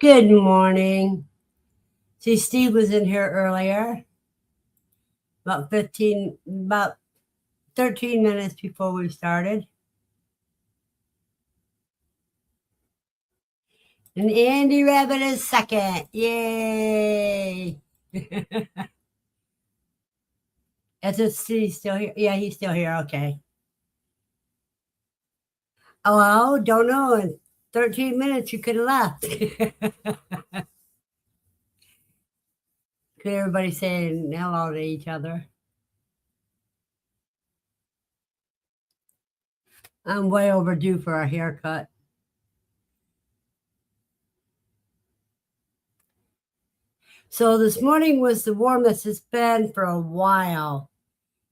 Good morning. See, Steve was in here earlier, about 13 minutes before we started. And Andy Rabbit is second. Yay! That's it. Steve's still here. Yeah, he's still here. Okay. Oh, well, don't know. In 13 minutes, you could have left. Could everybody saying hello to each other? I'm way overdue for a haircut. So this morning was the warmest it's been for a while.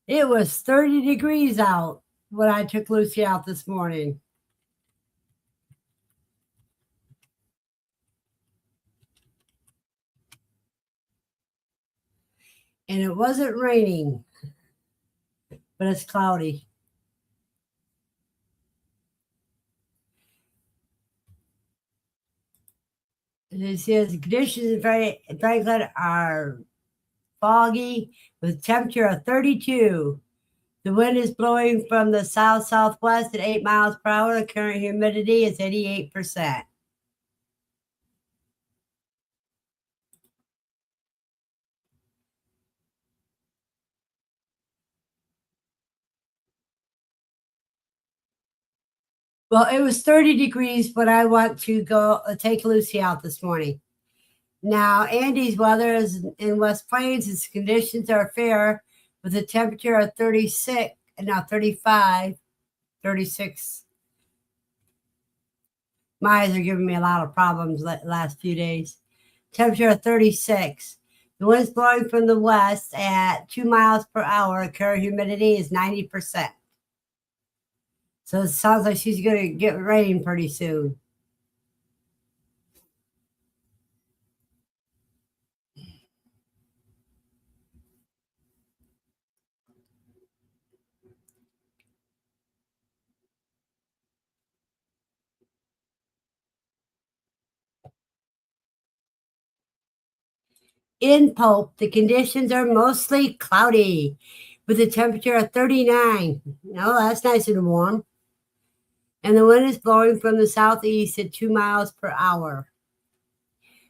It was 30 degrees out when I took Lucy out this morning. And it wasn't raining, but it's cloudy. It says conditions in Franklin are foggy with temperature of 32. The wind is blowing from the south-southwest at 8 miles per hour. The current humidity is 88%. Well, it was 30 degrees when I went to go take Lucy out this morning. Now, Andy's weather is in West Plains. Its conditions are fair with a temperature of 36, now 35, 36. My eyes are giving me a lot of problems the last few days. Temperature of 36. The wind's blowing from the west at 2 miles per hour. Current humidity is 90%. So it sounds like she's going to get rain pretty soon. In Pope, the conditions are mostly cloudy with a temperature of 39. No, that's nice and warm. And the wind is blowing from the southeast at 2 miles per hour.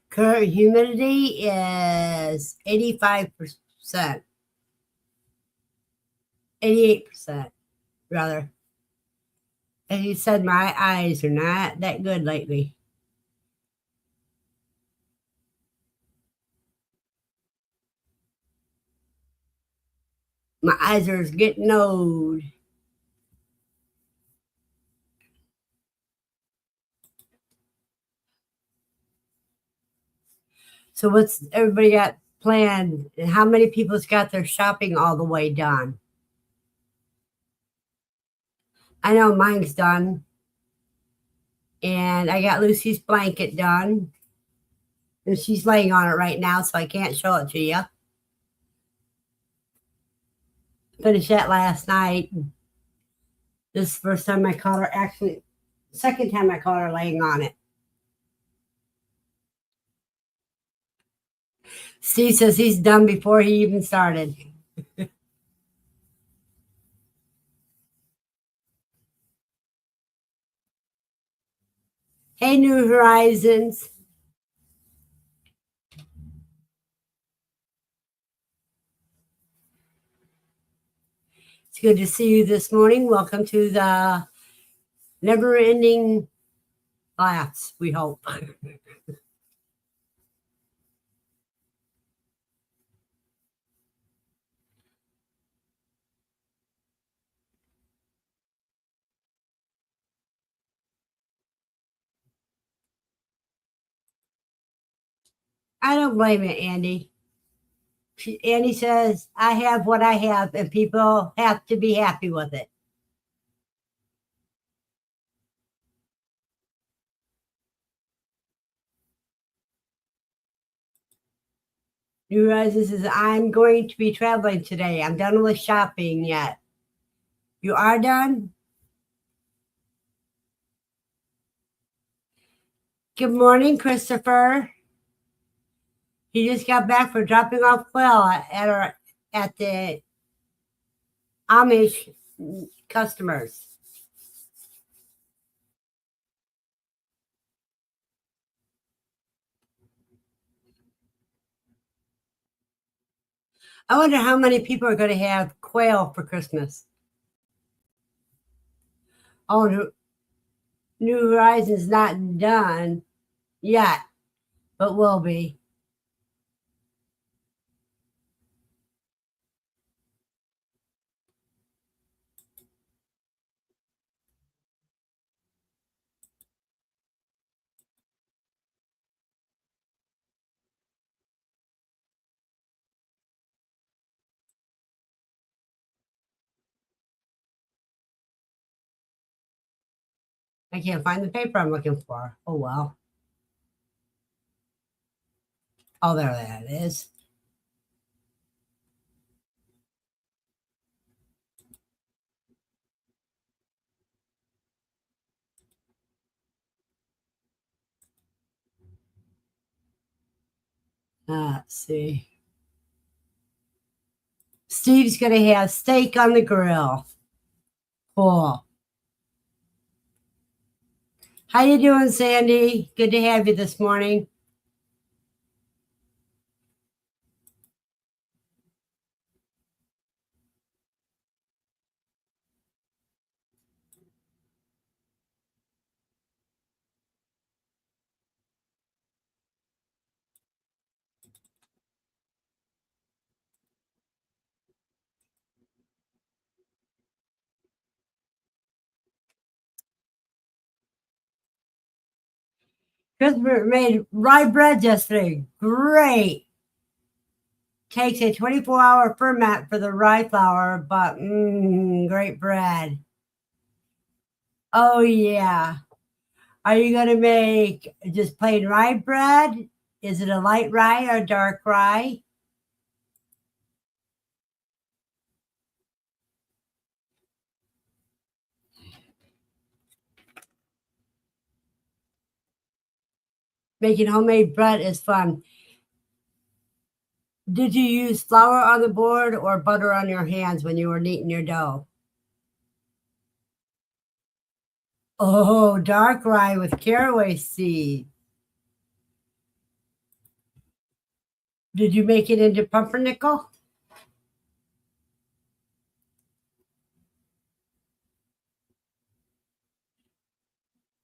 Current humidity is 85%. 88%, rather. As you said, my eyes are not that good lately. My eyes are getting old. So what's everybody got planned? And how many people's got their shopping all the way done? I know mine's done. And I got Lucy's blanket done. And she's laying on it right now, so I can't show it to you. Finished that last night. This is the first time I caught her, actually, second time I caught her laying on it. Steve says he's done before he even started. Hey, New Horizons. It's good to see you this morning. Welcome to the never-ending laughs, we hope. I don't blame it, Andy. Andy says, I have what I have, and people have to be happy with it. New Horizons says, I'm going to be traveling today. I'm done with shopping yet. You are done? Good morning, Christopher. He just got back from dropping off quail at the Amish customers. I wonder how many people are going to have quail for Christmas. Oh, New Horizons not done yet, but will be. I can't find the paper I'm looking for. Oh, well. Oh, there that is. Let's see. Steve's going to have steak on the grill. Cool. How you doing, Sandy? Good to have you this morning. Christopher made rye bread yesterday. Great. Takes a 24-hour ferment for the rye flour, but great bread. Oh, yeah. Are you going to make just plain rye bread? Is it a light rye or dark rye? Making homemade bread is fun. Did you use flour on the board or butter on your hands when you were kneading your dough? Oh, dark rye with caraway seed. Did you make it into pumpernickel?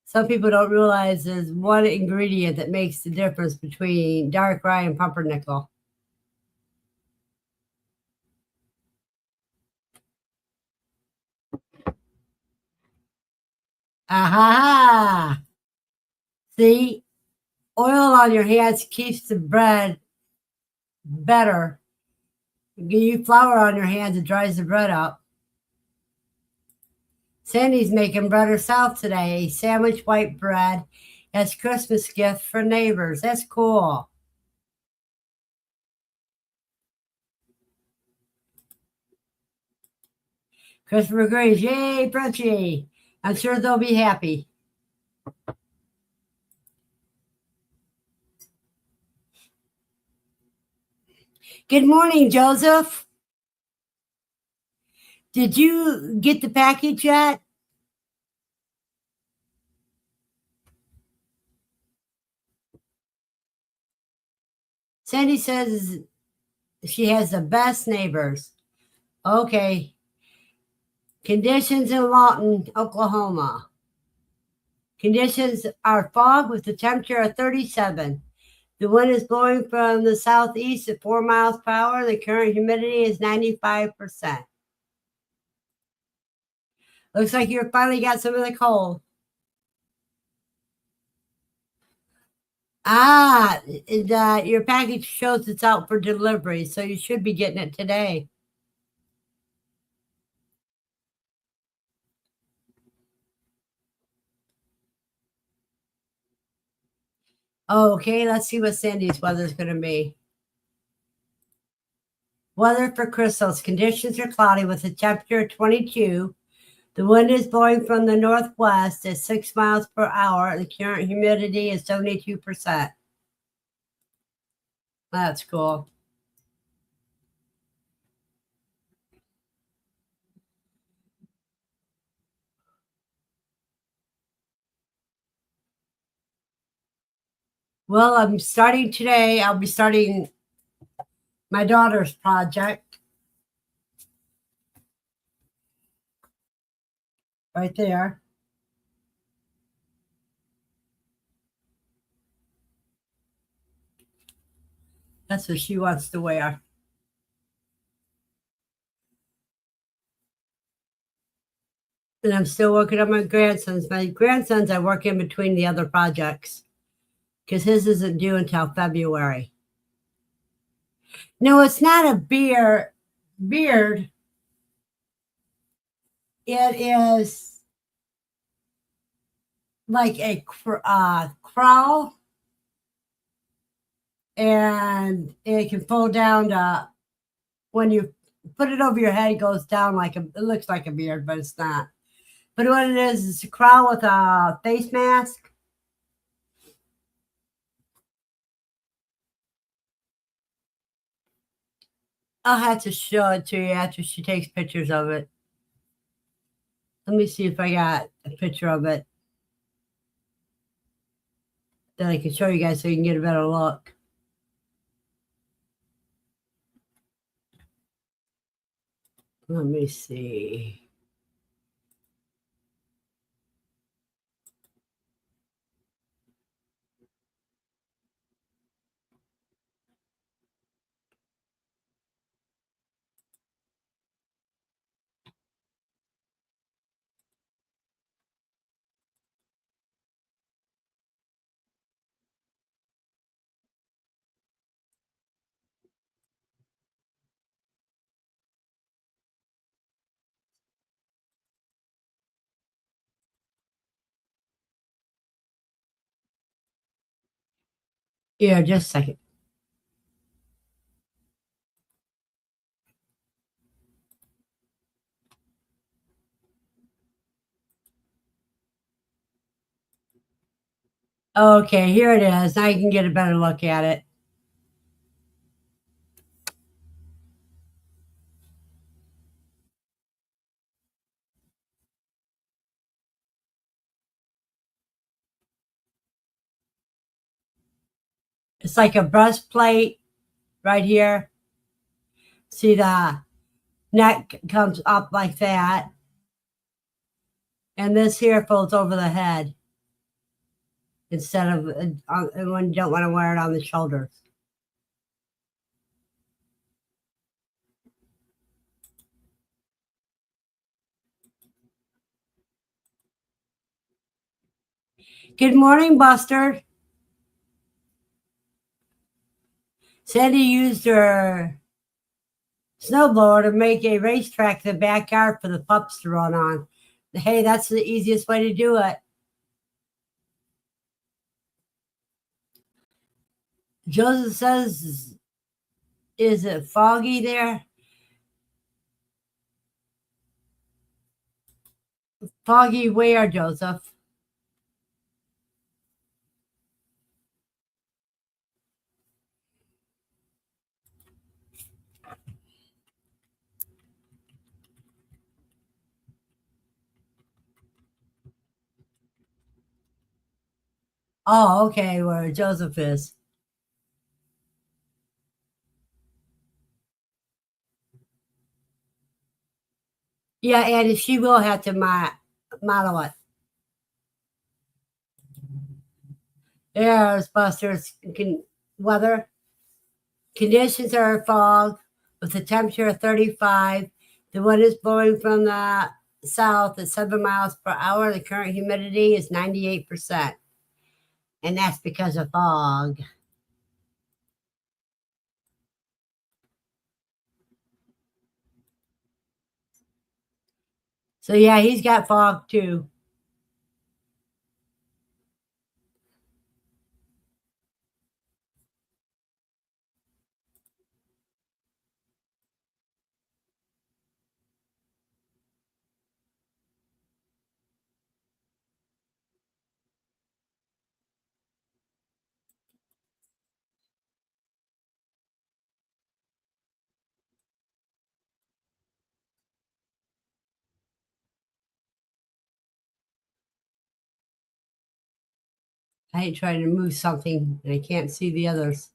Some people don't realize there's one ingredient that makes the difference between dark rye and pumpernickel. Aha! See, oil on your hands keeps the bread better. You use flour on your hands, it dries the bread up. Sandy's making bread herself today, sandwich white bread as Christmas gift for neighbors. That's cool. Christopher agrees. Yay, Brunchy. I'm sure they'll be happy. Good morning, Joseph. Did you get the package yet? Sandy says she has the best neighbors. Okay. Conditions in Lawton, Oklahoma. Conditions are fog with the temperature of 37. The wind is blowing from the southeast at 4 miles per hour. The current humidity is 95%. Looks like you finally got some of the cold. Your package shows it's out for delivery, so you should be getting it today. Okay, let's see what Sandy's weather is going to be. Weather for Crystals. Conditions are cloudy with a temperature of 22. The wind is blowing from the northwest at 6 miles per hour. The current humidity is 72%. That's cool. Well, I'm starting today. I'll be starting my daughter's project right there. That's what she wants to wear. And I'm still working on my grandsons. My grandsons, I work in between the other projects because his isn't due until February. No, it's not a beard. It is like a crawl, and it can fold down to when you put it over your head, it goes down it looks like a beard, but it's not. But what it is a crawl with a face mask. I'll have to show it to you after she takes pictures of it. Let me see if I got a picture of it that I can show you guys so you can get a better look. Let me see. Yeah, just a second. Okay, here it is. Now you can get a better look at it. It's like a breastplate right here. See, the neck comes up like that. And this here folds over the head instead of when you don't want to wear it on the shoulders. Good morning, Buster. Sandy used her snowblower to make a racetrack in the backyard for the pups to run on. Hey, that's the easiest way to do it. Joseph says, is it foggy there? Foggy where, Joseph? Oh, okay, where Joseph is. Yeah, and she will have to model it. There's Buster's weather. Conditions are fog with a temperature of 35. The wind is blowing from the south at 7 miles per hour. The current humidity is 98%. And that's because of fog. So, yeah, he's got fog too. I hate trying to move something and I can't see the others.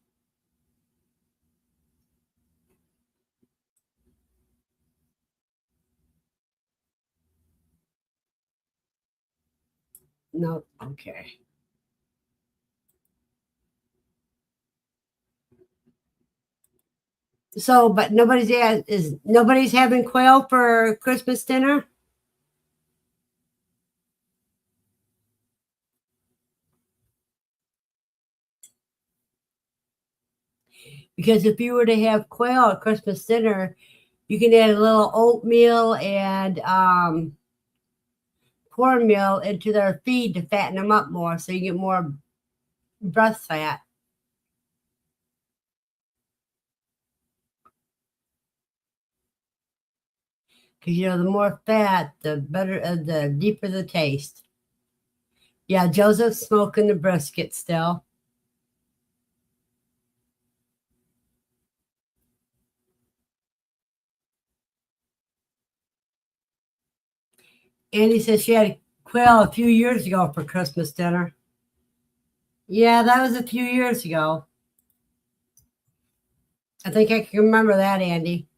No, okay. So, but nobody's having quail for Christmas dinner? Because if you were to have quail at Christmas dinner, you can add a little oatmeal and cornmeal into their feed to fatten them up more, so you get more breast fat. Because the more fat, the better, the deeper the taste. Yeah, Joseph's smoking the brisket still. Andy says she had quail a few years ago for Christmas dinner. Yeah, that was a few years ago. I think I can remember that, Andy.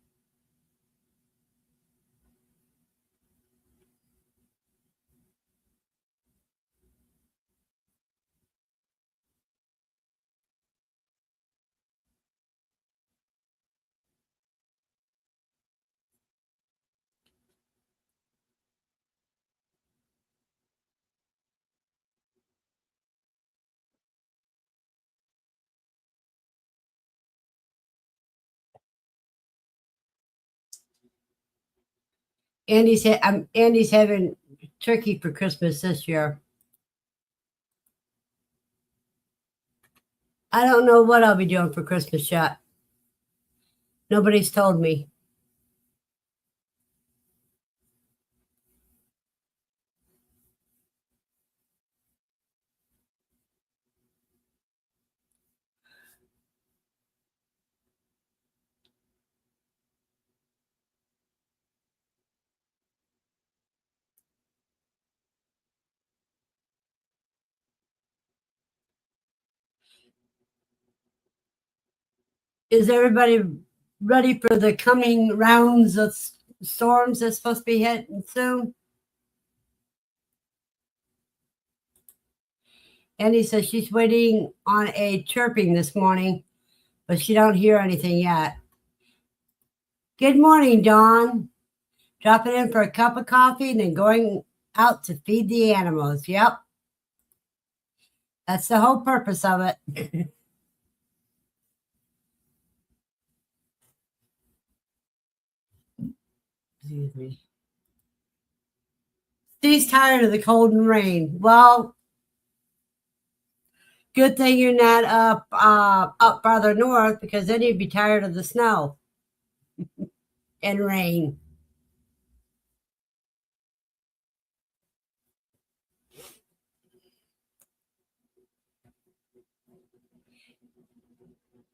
Andy's having turkey for Christmas this year. I don't know what I'll be doing for Christmas yet. Nobody's told me. Is everybody ready for the coming rounds of storms that's supposed to be hitting soon? Andy says she's waiting on a chirping this morning, but she don't hear anything yet. Good morning, Dawn. Dropping in for a cup of coffee and then going out to feed the animals. Yep. That's the whole purpose of it. Excuse me. Steve's tired of the cold and rain. Well, good thing you're not up farther north, because then you'd be tired of the snow and rain.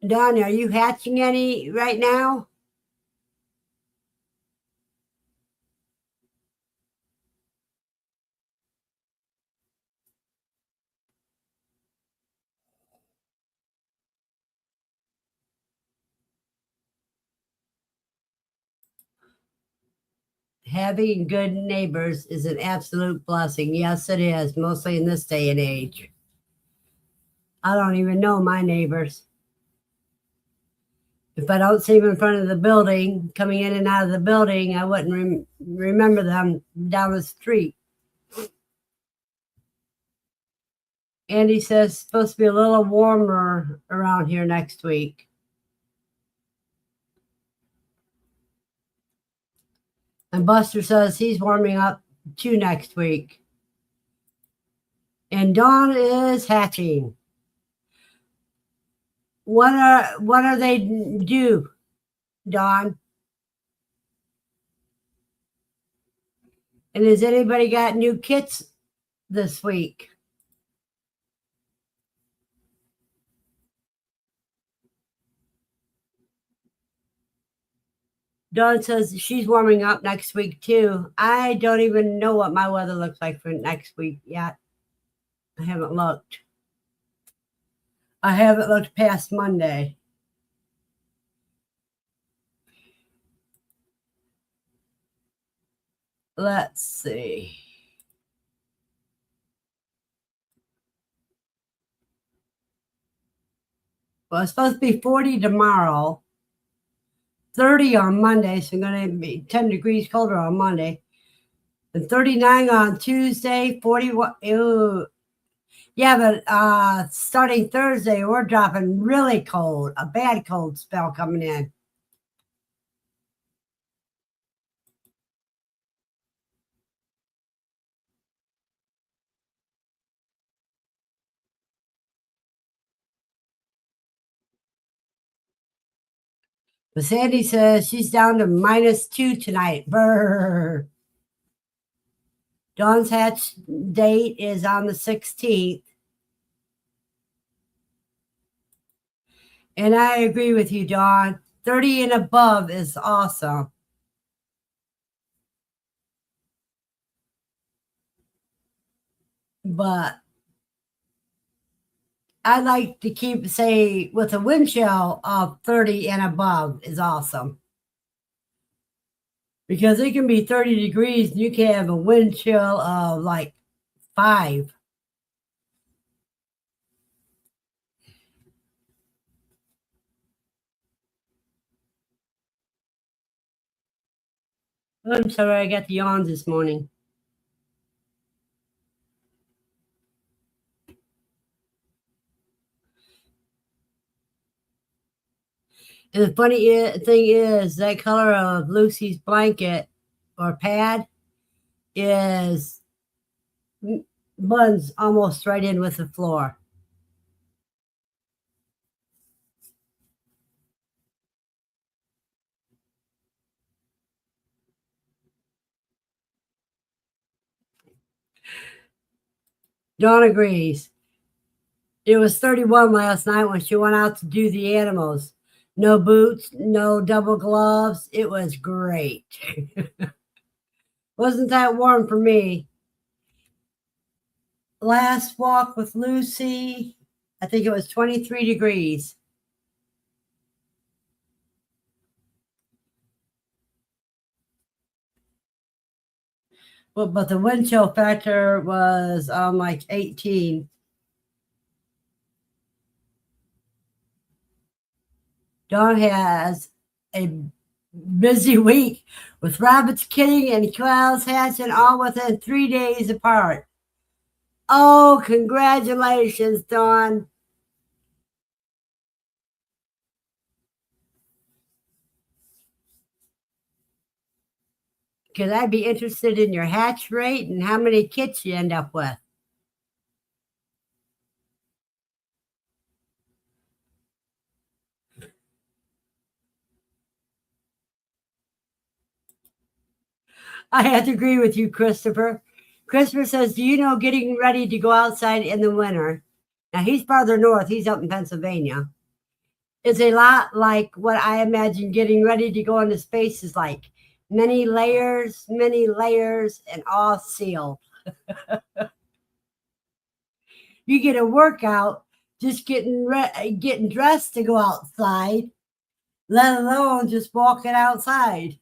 Dawn, are you hatching any right now? Having good neighbors is an absolute blessing. Yes, it is, mostly in this day and age. I don't even know my neighbors. If I don't see them in front of the building, coming in and out of the building, I wouldn't remember them down the street. Andy says it's supposed to be a little warmer around here next week. And Buster says he's warming up too next week. And Dawn is hatching. What are they due, Dawn? And has anybody got new kits this week? Dawn says she's warming up next week too. I don't even know what my weather looks like for next week yet. I haven't looked. I haven't looked past Monday. Let's see. Well, it's supposed to be 40 tomorrow, 30 on Monday, so I'm going to be 10 degrees colder on Monday, and 39 on Tuesday, 41. Ew. Yeah, but starting Thursday, we're dropping really cold, a bad cold spell coming in. But Sandy says she's down to -2 tonight. Brr. Dawn's hatch date is on the 16th. And I agree with you, Dawn. 30 and above is awesome. But I like to keep, say, with a wind chill of 30 and above is awesome. Because it can be 30 degrees and you can have a wind chill of like 5. I'm sorry, I got the yawns this morning. And the funny thing is, that color of Lucy's blanket or pad is blends almost right in with the floor. Dawn agrees. It was 31 last night when she went out to do the animals. No boots, no double gloves. It was great. Wasn't that warm for me? Last walk with Lucy, I think it was 23 degrees. But the wind chill factor was like 18. Dawn has a busy week with rabbits kitting and quails hatching all within 3 days apart. Oh, congratulations, Dawn. Because I'd be interested in your hatch rate and how many kits you end up with. I have to agree with you, Christopher. Christopher says, do you know getting ready to go outside in the winter? Now, he's farther north. He's up in Pennsylvania. It's a lot like what I imagine getting ready to go into space is like. Many layers, and all sealed. You get a workout just getting dressed to go outside, let alone just walking outside.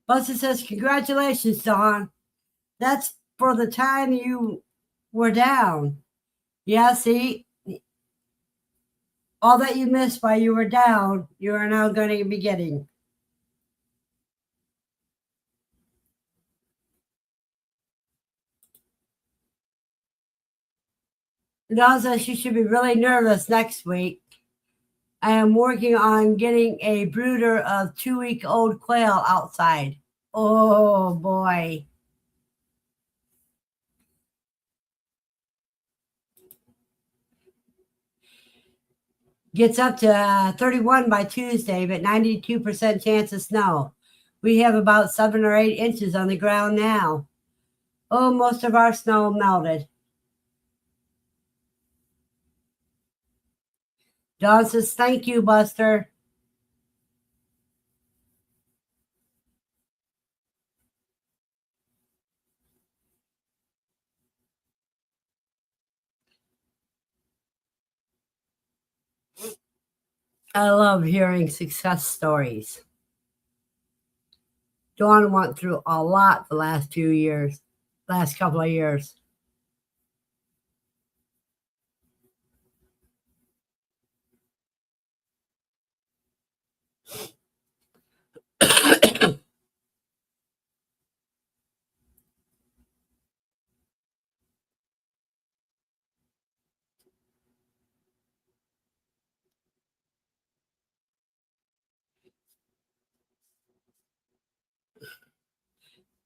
Buster says, congratulations, Dawn. That's for the time you were down. Yeah, see, all that you missed while you were down, you are now going to be getting. Dawn says she should be really nervous next week. I am working on getting a brooder of 2-week-old quail outside. Oh, boy. Gets up to 31 by Tuesday, but 92% chance of snow. We have about 7 or 8 inches on the ground now. Oh, most of our snow melted. Dawn says, thank you, Buster. I love hearing success stories. Dawn went through a lot the last couple of years.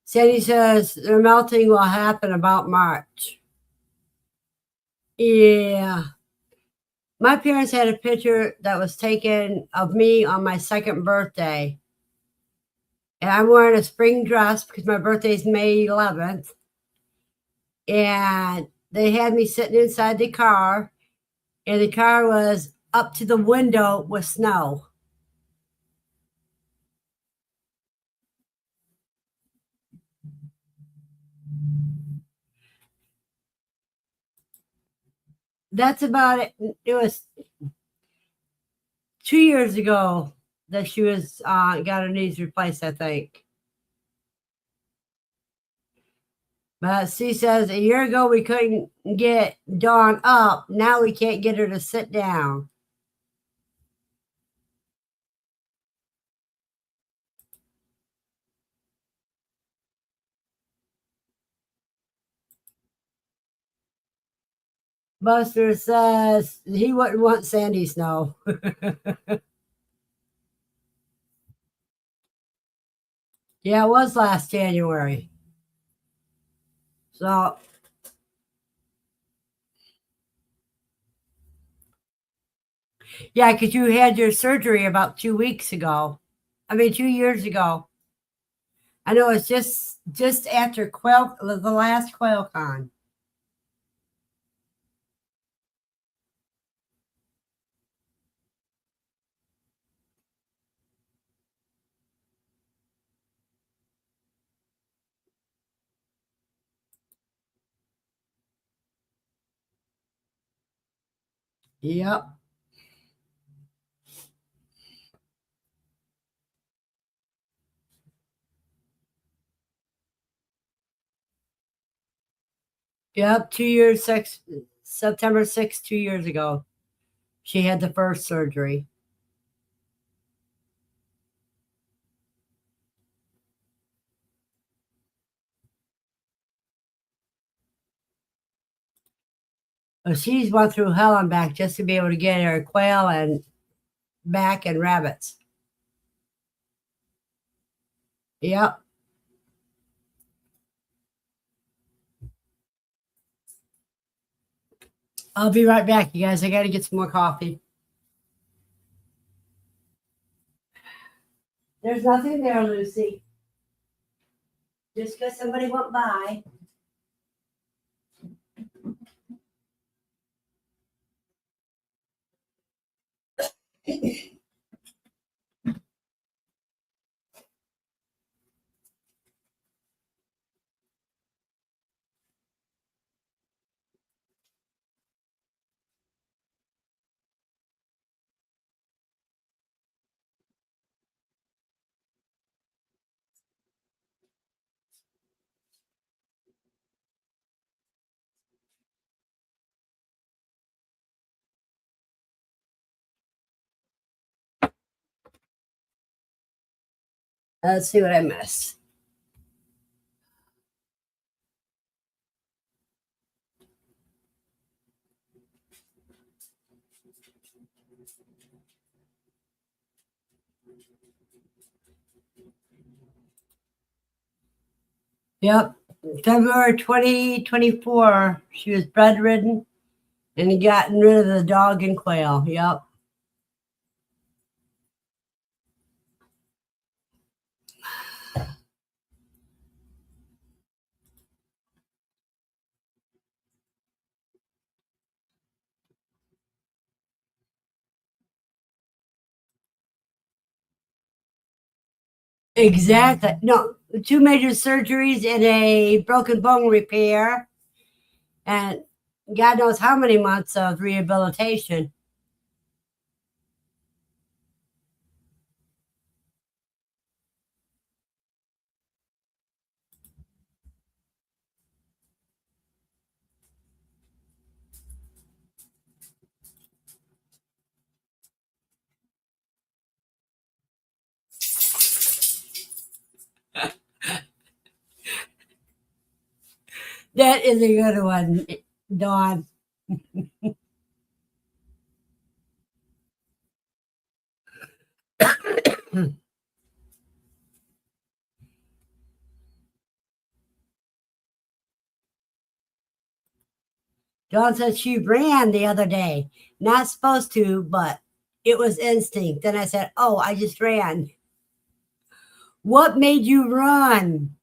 Sandy says their melting will happen about March. Yeah. My parents had a picture that was taken of me on my second birthday. And I'm wearing a spring dress because my birthday's May 11th. And they had me sitting inside the car, and the car was up to the window with snow. That's about it. It was 2 years ago that she was got her knees replaced, I think. But she says a year ago we couldn't get Dawn up. Now we can't get her to sit down. Buster says he wouldn't want Sandy snow. Yeah, it was last January. So, yeah, because you had your surgery about 2 weeks ago. I mean, 2 years ago. I know it's just after the last QuailCon. Yep. Yep. 2 years, September 6th, 2 years ago. She had the first surgery. Well, she's went through hell and back just to be able to get her quail and back and rabbits. Yep. I'll be right back, you guys. I got to get some more coffee. There's nothing there, Lucy. Just because somebody went by. Let's see what I missed. Yep. February 2024, she was bedridden and gotten rid of the dog and quail. Yep. Exactly. No, two major surgeries and a broken bone repair, and God knows how many months of rehabilitation. That is a good one, Dawn. Dawn said she ran the other day. Not supposed to, but it was instinct. Then I said, "Oh, I just ran." What made you run?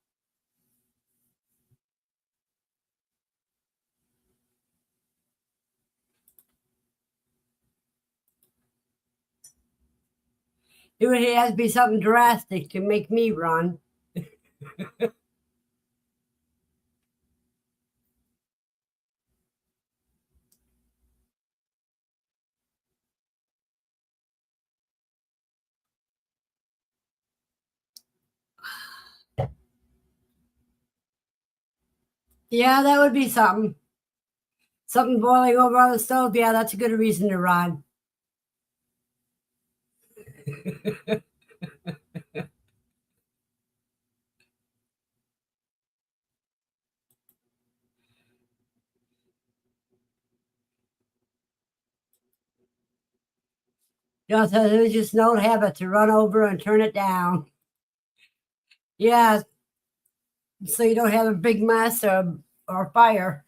It would have to be something drastic to make me run. Yeah, that would be something. Something boiling over on the stove. Yeah, that's a good reason to run. So it was just an old habit to run over and turn it down. Yeah, so you don't have a big mess or fire.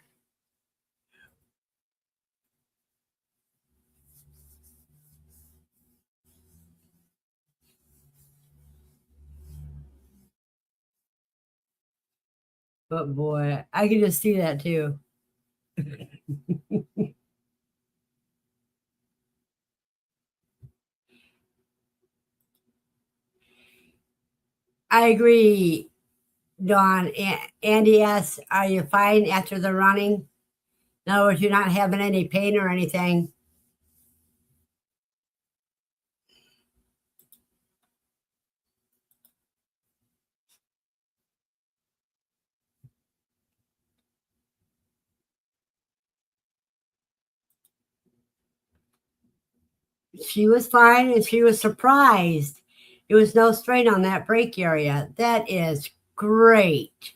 But boy, I can just see that too. I agree, Dawn. Andy asks, "Are you fine after the running?" In other words, you're not having any pain or anything. She was fine and she was surprised. There was no strain on that break area. That is great.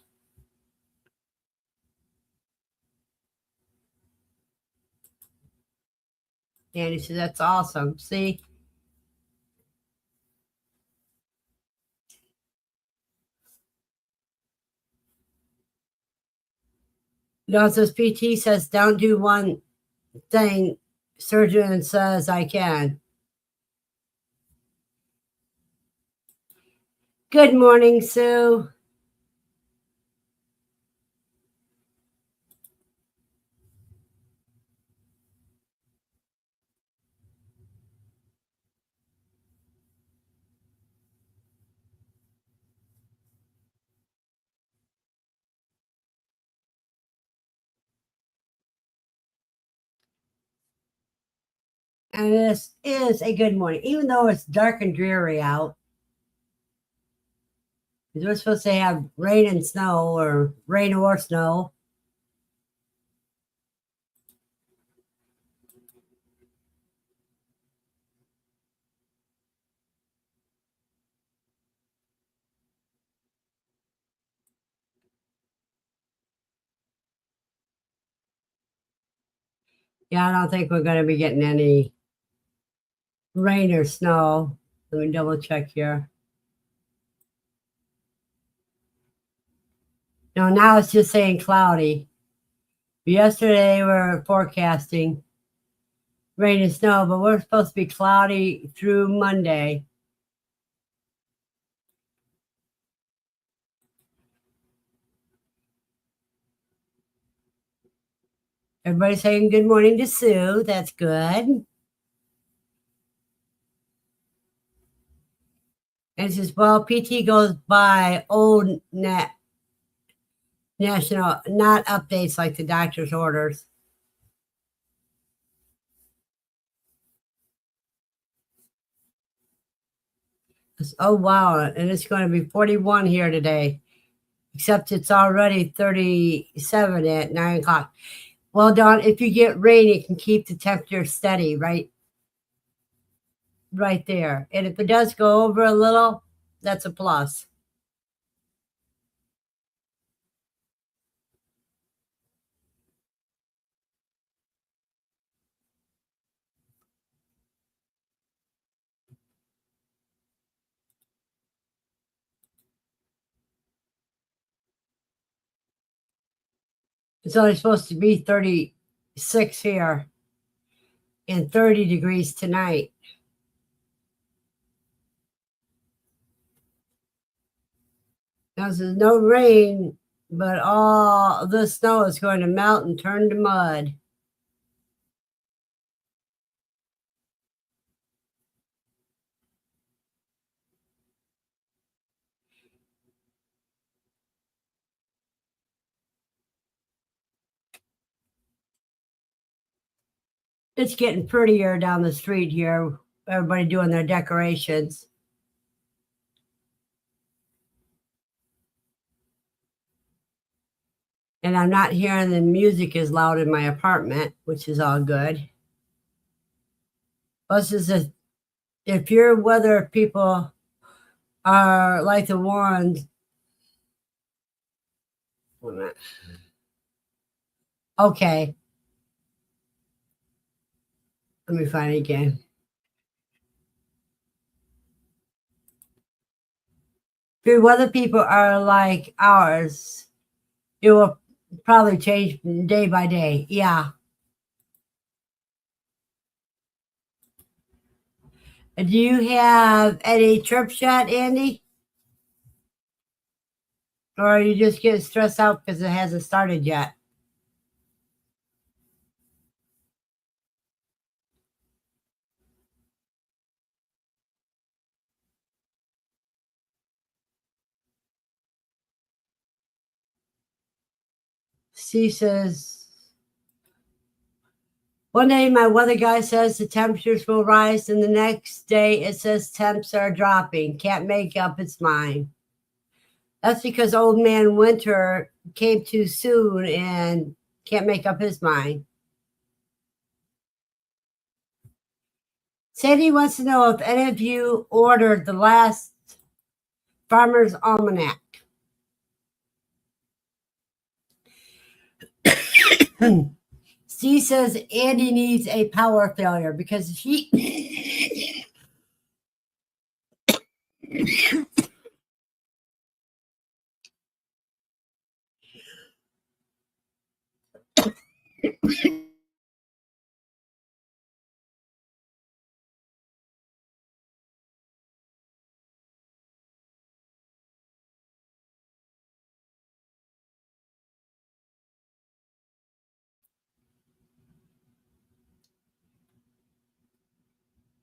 Andy said, "That's awesome." See? Dawn says, PT says, "Don't do one thing. Surgeon says I can." Good morning, Sue. And this is a good morning, even though it's dark and dreary out. We're supposed to have rain and snow, or rain or snow. Yeah, I don't think we're going to be getting any rain or snow. Let me double check here. No, now it's just saying cloudy. Yesterday we were forecasting rain and snow, but we're supposed to be cloudy through Monday. Everybody's saying good morning to Sue. That's good. And it says, "Well, PT goes by old national, not updates like the doctor's orders." Oh, wow. And it's going to be 41 here today, except it's already 37 at 9 o'clock. Well, Dawn, if you get rain, it can keep the temperature steady right there. And if it does go over a little, that's a plus. It's only supposed to be 36 here and 30 degrees tonight. Now, there's no rain, but all the snow is going to melt and turn to mud. It's getting prettier down the street here. Everybody doing their decorations. And I'm not hearing the music as loud in my apartment, which is all good. Plus, if your weather people are like the ones. Okay. Let me find it again. If your weather people are like ours, it will probably change day by day. Yeah. Do you have any trips yet, Andy? Or are you just getting stressed out because it hasn't started yet? She says, one day my weather guy says the temperatures will rise, and the next day it says temps are dropping. Can't make up its mind. That's because old man winter came too soon and can't make up his mind. Sandy wants to know if any of you ordered the last Farmer's Almanac. Steve says Andy needs a power failure because he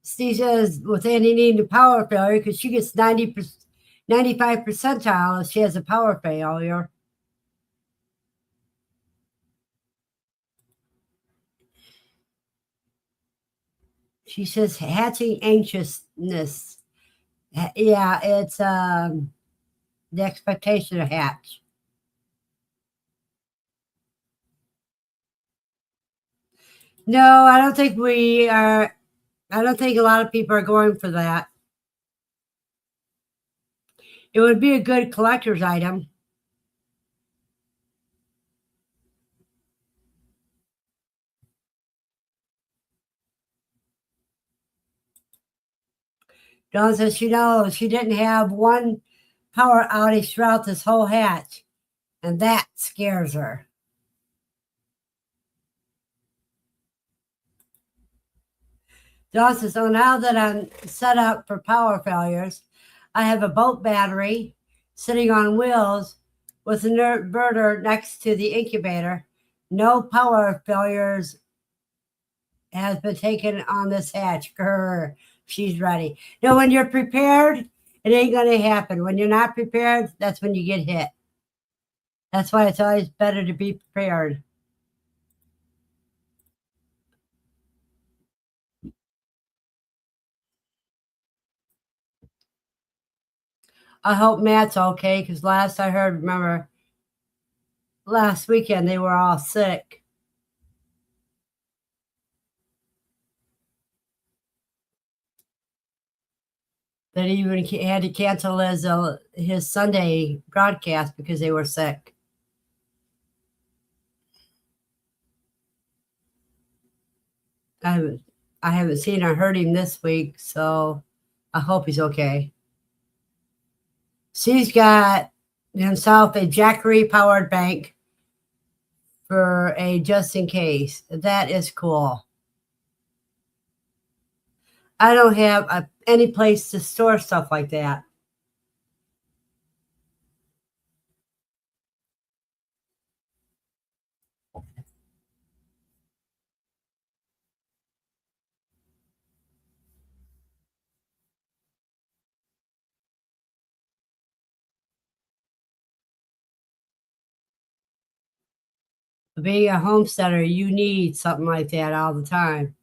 Steve says with Andy needing a power failure because she gets 95 percentile if she has a power failure. She says hatching anxiousness. Yeah, it's the expectation to hatch. No, I don't think we are. I don't think a lot of people are going for that. It would be a good collector's item. Dawn says she knows she didn't have one power outage throughout this whole hatch, and that scares her. Dawn says, so now that I'm set up for power failures, I have a boat battery sitting on wheels with an inverter next to the incubator. No power failures has been taken on this hatch. Grr, she's ready. Now, when you're prepared, it ain't going to happen. When you're not prepared, that's when you get hit. That's why it's always better to be prepared. I hope Matt's okay because last I heard, remember, last weekend they were all sick. That he even had to cancel his Sunday broadcast because they were sick. I haven't seen or heard him this week, so I hope he's okay. She's got himself a Jackery powered bank for a just in case. That is cool. I don't have any place to store stuff like that. Being a homesteader, you need something like that all the time.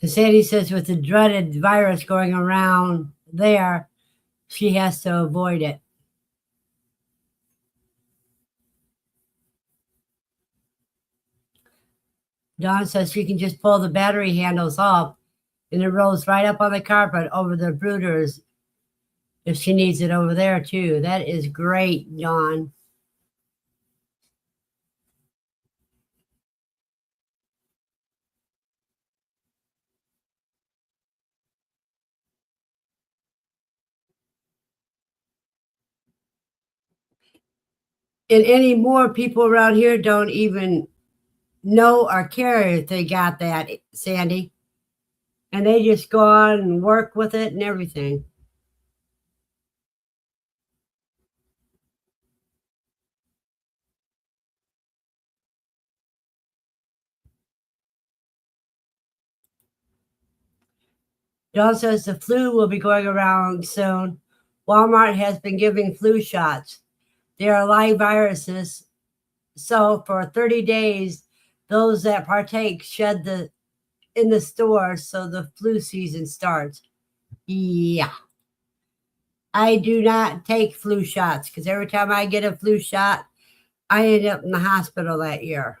Sandy says with the dreaded virus going around there, she has to avoid it. Dawn says she can just pull the battery handles off and it rolls right up on the carpet over the brooders if she needs it over there too. That is great, Dawn. And any more people around here don't even know or care if they got that, Sandy. And they just go on and work with it and everything. Dawn says the flu will be going around soon. Walmart has been giving flu shots. They are live viruses. So for 30 days, those that partake shed the in the store so the flu season starts. Yeah. I do not take flu shots because every time I get a flu shot, I end up in the hospital that year.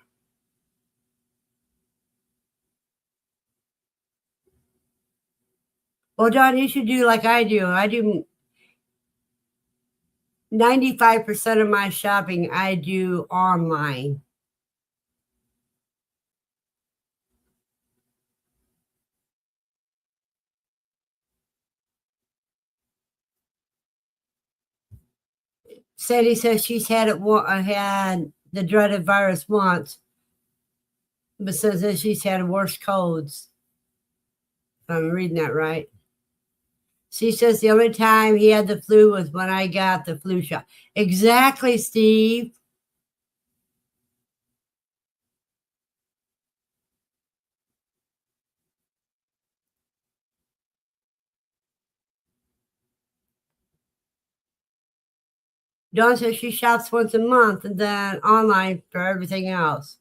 Well, John, you should do like I do. I do 95% of my shopping I do online. Sandy says she's had had the dreaded virus once, but says that she's had worse colds. If I'm reading that right. She says the only time he had the flu was when I got the flu shot. Exactly, Steve. Dawn says she shops once a month and then online for everything else.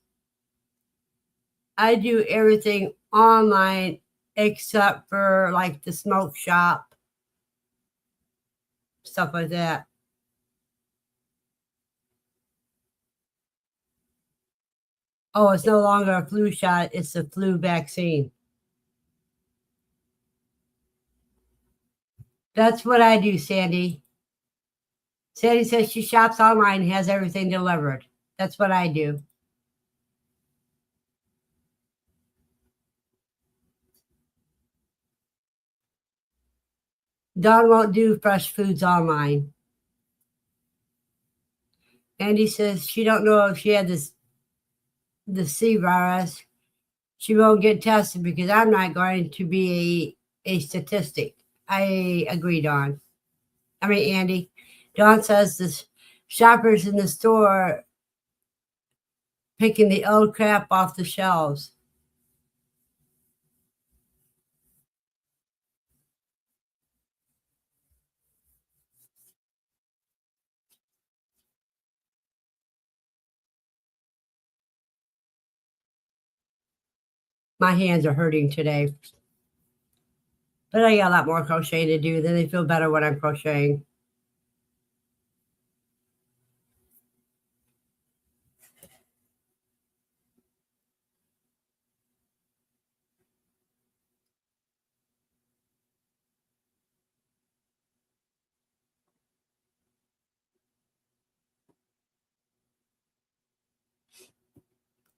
I do everything online except for like the smoke shop, stuff like that. Oh, it's no longer a flu shot, it's a flu vaccine. That's what I do, Sandy. Sandy says she shops online and has everything delivered. That's what I do. Dawn won't do fresh foods online. Andy says she don't know if she had the C virus. She won't get tested because I'm not going to be a statistic. I agree, Dawn. Andy. Dawn says the shoppers in the store picking the old crap off the shelves. My hands are hurting today. But I got a lot more crocheting to do. Then they feel better when I'm crocheting.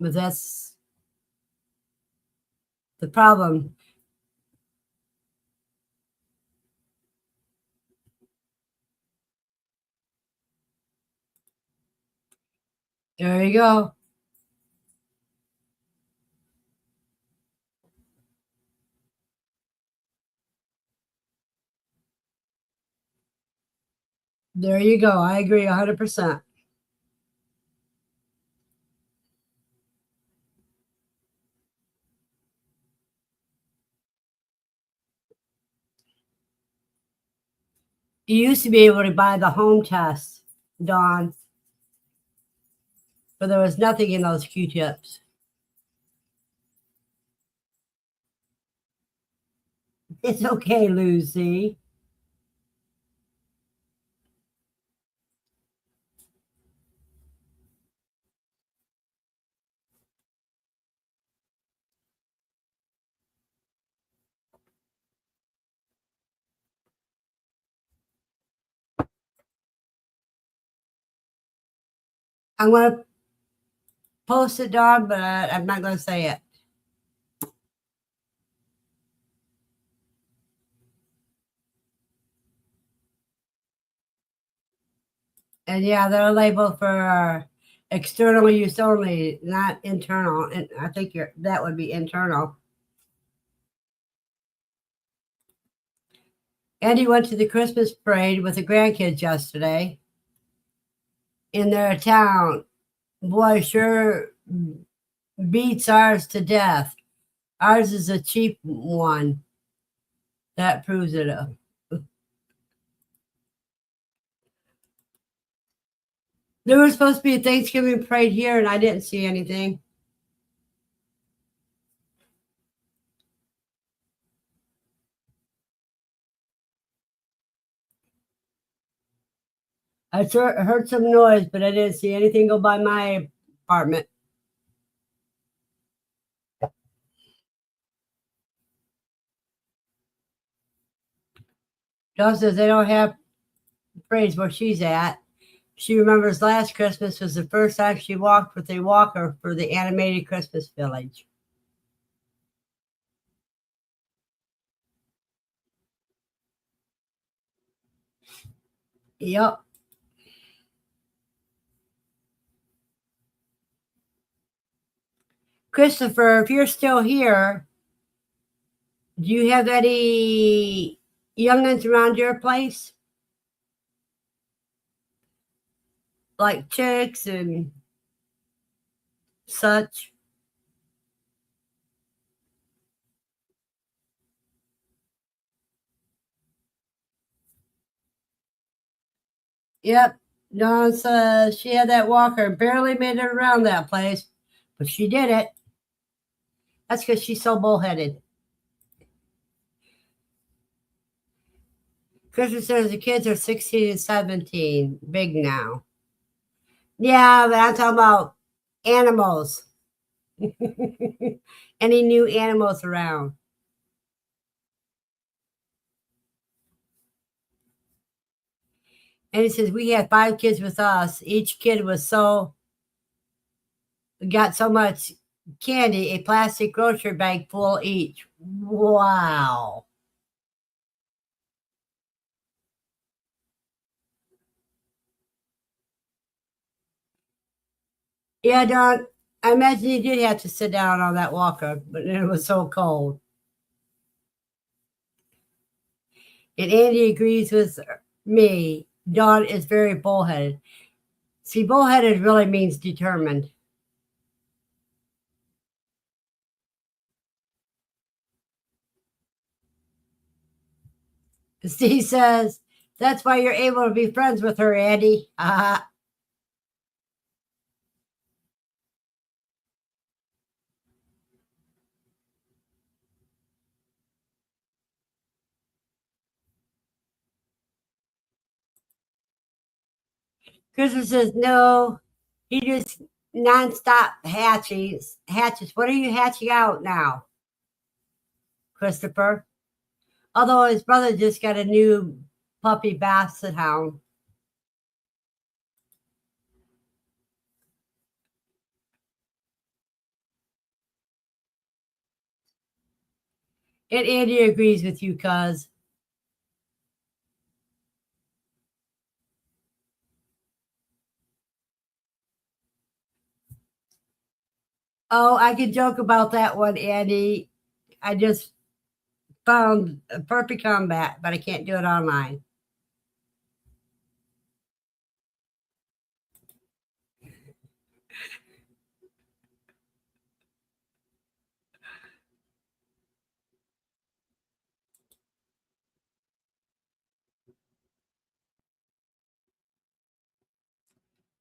But that's the problem. There you go. There you go. I agree 100%. You used to be able to buy the home test, Dawn, but there was nothing in those Q-tips. It's okay, Lucy. I'm going to post it, Dawn, but I'm not going to say it. And yeah, they're labeled for external use only, not internal. And I think that would be internal. Andy went to the Christmas parade with the grandkids yesterday in their town. Boy, sure beats ours to death. Ours is a cheap one. That proves it. There was supposed to be a Thanksgiving parade here, and I didn't see anything. I heard some noise, but I didn't see anything go by my apartment. Dawn says they don't have parades where she's at. She remembers last Christmas was the first time she walked with a walker for the animated Christmas village. Yep. Christopher, if you're still here, do you have any youngins around your place? Like chicks and such? Yep. Dawn says she had that walker, barely made it around that place, but she did it. That's because she's so bullheaded. Christmas says the kids are 16 and 17, big now. Yeah, but I'm talking about animals. Any new animals around? And he says we had 5 kids with us. Each kid was got so much candy, a plastic grocery bag full each. Wow. Yeah, Don, I imagine you did have to sit down on that walker, but it was so cold. And Andy agrees with me. Dawn is very bullheaded. See, bullheaded really means determined. Steve says, that's why you're able to be friends with her, Andy. Christopher says, no, he just nonstop hatches. What are you hatching out now, Christopher? Although his brother just got a new puppy basset hound. And Andy agrees with you, cuz. Oh, I can joke about that one, Andy. I just found a perfect combat, but I can't do it online.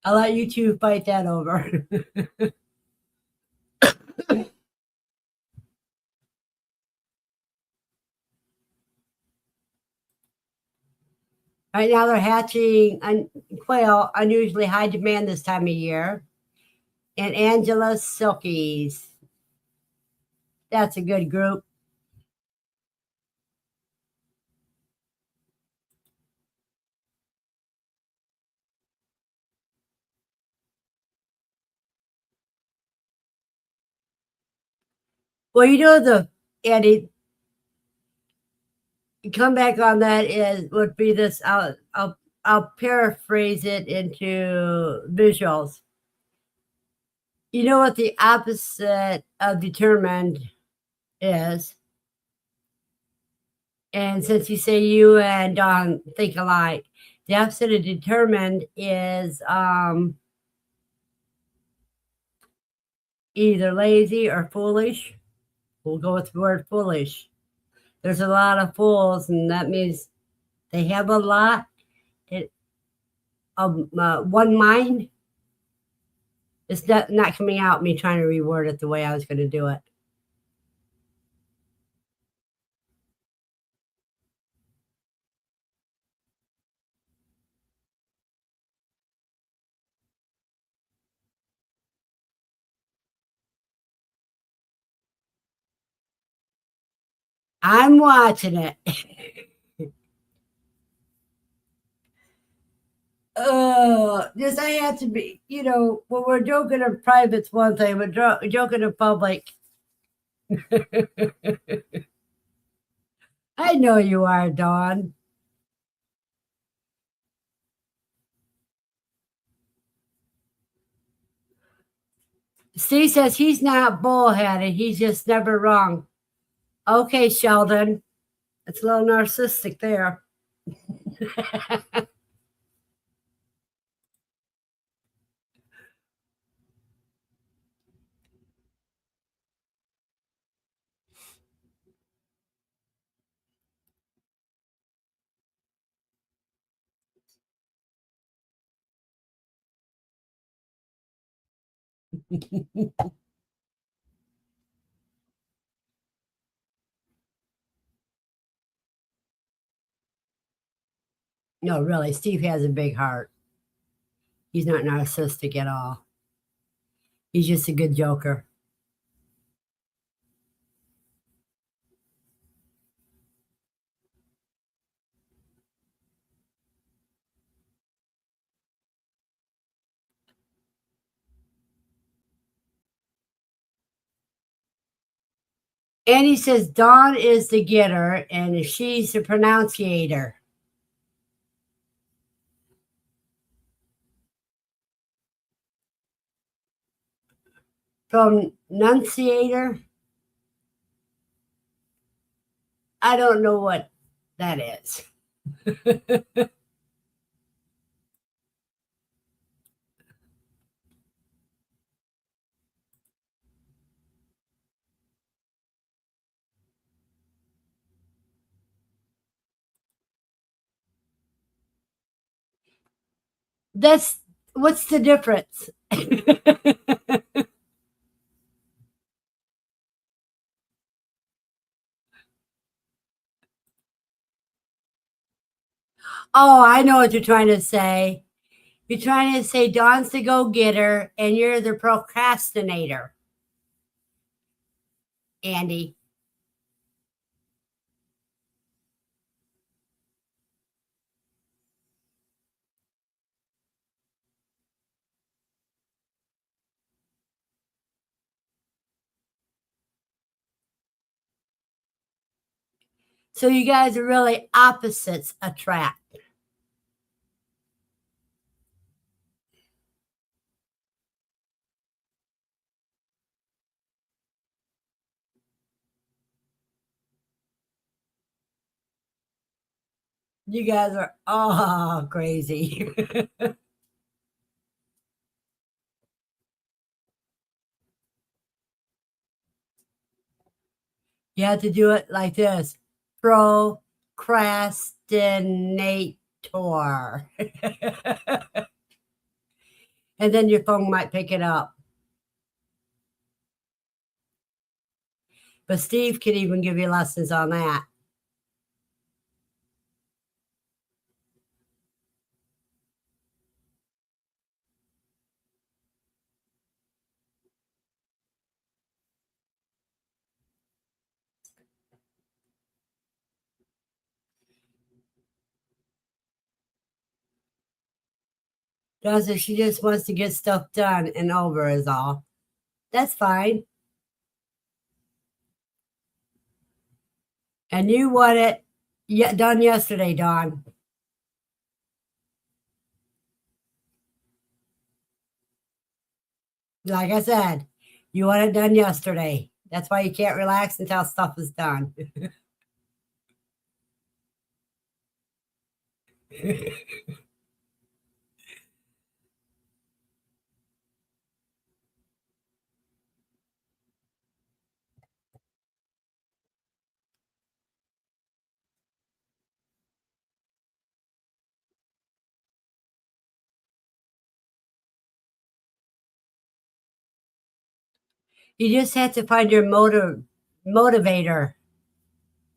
I'll let you two fight that over. Right now, they're hatching quail, unusually high demand this time of year, and Angela Silkies. That's a good group. Well, Andy, come back on that is would be this. I'll paraphrase it into visuals. You know what the opposite of determined is? And since you say you and Don think alike, the opposite of determined is either lazy or foolish. We'll go with the word foolish. There's a lot of fools, and that means they have a lot of one mind. It's not coming out me trying to reword it the way I was going to do it. I'm watching it. Just I have to be, when we're joking in private's one thing, but joking in public. I know you are, Dawn. Steve says he's not bullheaded. He's just never wrong. Okay, Sheldon. It's a little narcissistic there. No, really, Steve has a big heart. He's not narcissistic at all. He's just a good joker. And he says Dawn is the getter and she's the pronunciator. Pronunciator? I don't know what that is. That's what's the difference? Oh, I know what you're trying to say. You're trying to say Dawn's the go getter and you're the procrastinator, Andy. So you guys are really opposites attract. You guys are all crazy. You have to do it like this: procrastinator. And then your phone might pick it up. But Steve can even give you lessons on that. Does it? She just wants to get stuff done and over is all. That's fine. And you want it done yesterday, Dawn. Like I said, you want it done yesterday. That's why you can't relax until stuff is done. You just have to find your motivator,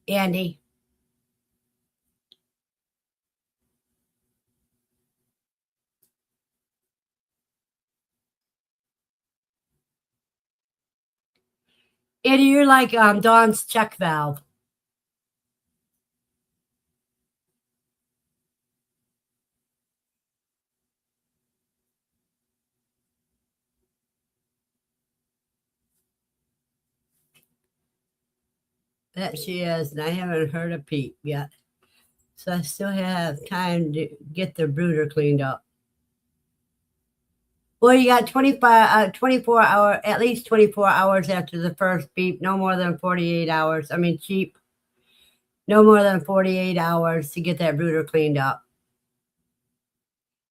Andy. Andy, you're like Dawn's check valve. That she is, and I haven't heard a peep yet. So I still have time to get the brooder cleaned up. Well, you got 24 hour, at least 24 hours after the first beep, no more than 48 hours. I mean, cheap, no more than 48 hours to get that brooder cleaned up.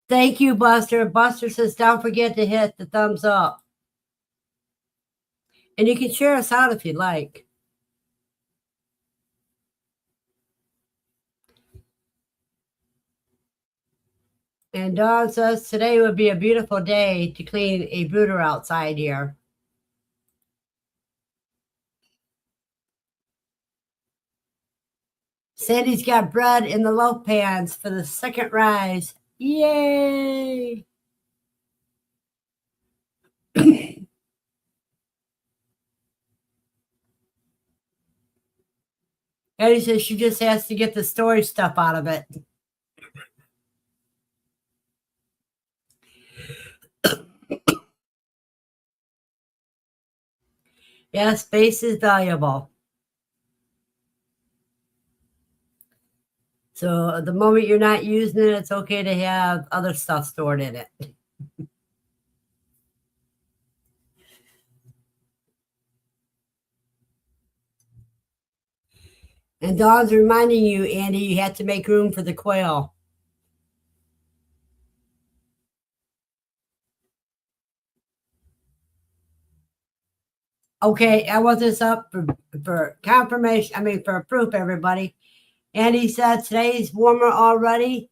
Thank you, Buster. Buster says, don't forget to hit the thumbs up. And you can share us out if you'd like. And Dawn says, today would be a beautiful day to clean a brooder outside here. Sandy's got bread in the loaf pans for the second rise. Yay! Eddie says she just has to get the storage stuff out of it. Yeah, space is valuable. So the moment you're not using it, it's okay to have other stuff stored in it. And Dawn's reminding you, Andy, you have to make room for the quail. Okay, I want this up for confirmation. I mean, for proof, everybody. Andy said today's warmer already,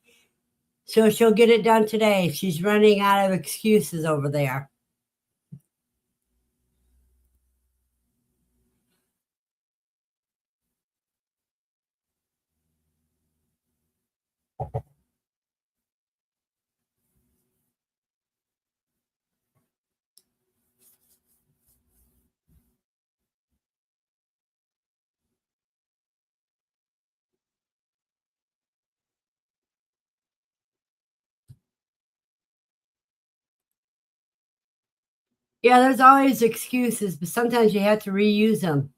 so she'll get it done today. She's running out of excuses over there. Yeah, there's always excuses, but sometimes you have to reuse them.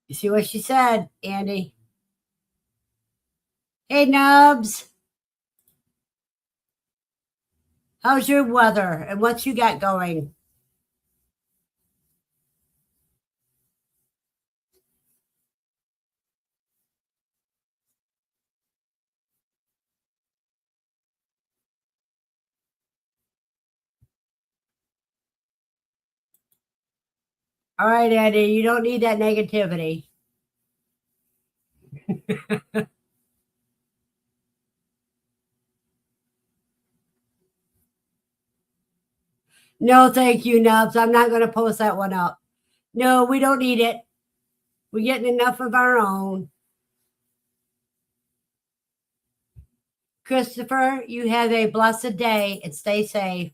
You see what she said, Andy? Hey, Nubs. How's your weather and what you got going? All right, Eddie, you don't need that negativity. No, thank you, Nubs. I'm not going to post that one up. No, we don't need it. We're getting enough of our own. Christopher, you have a blessed day and stay safe.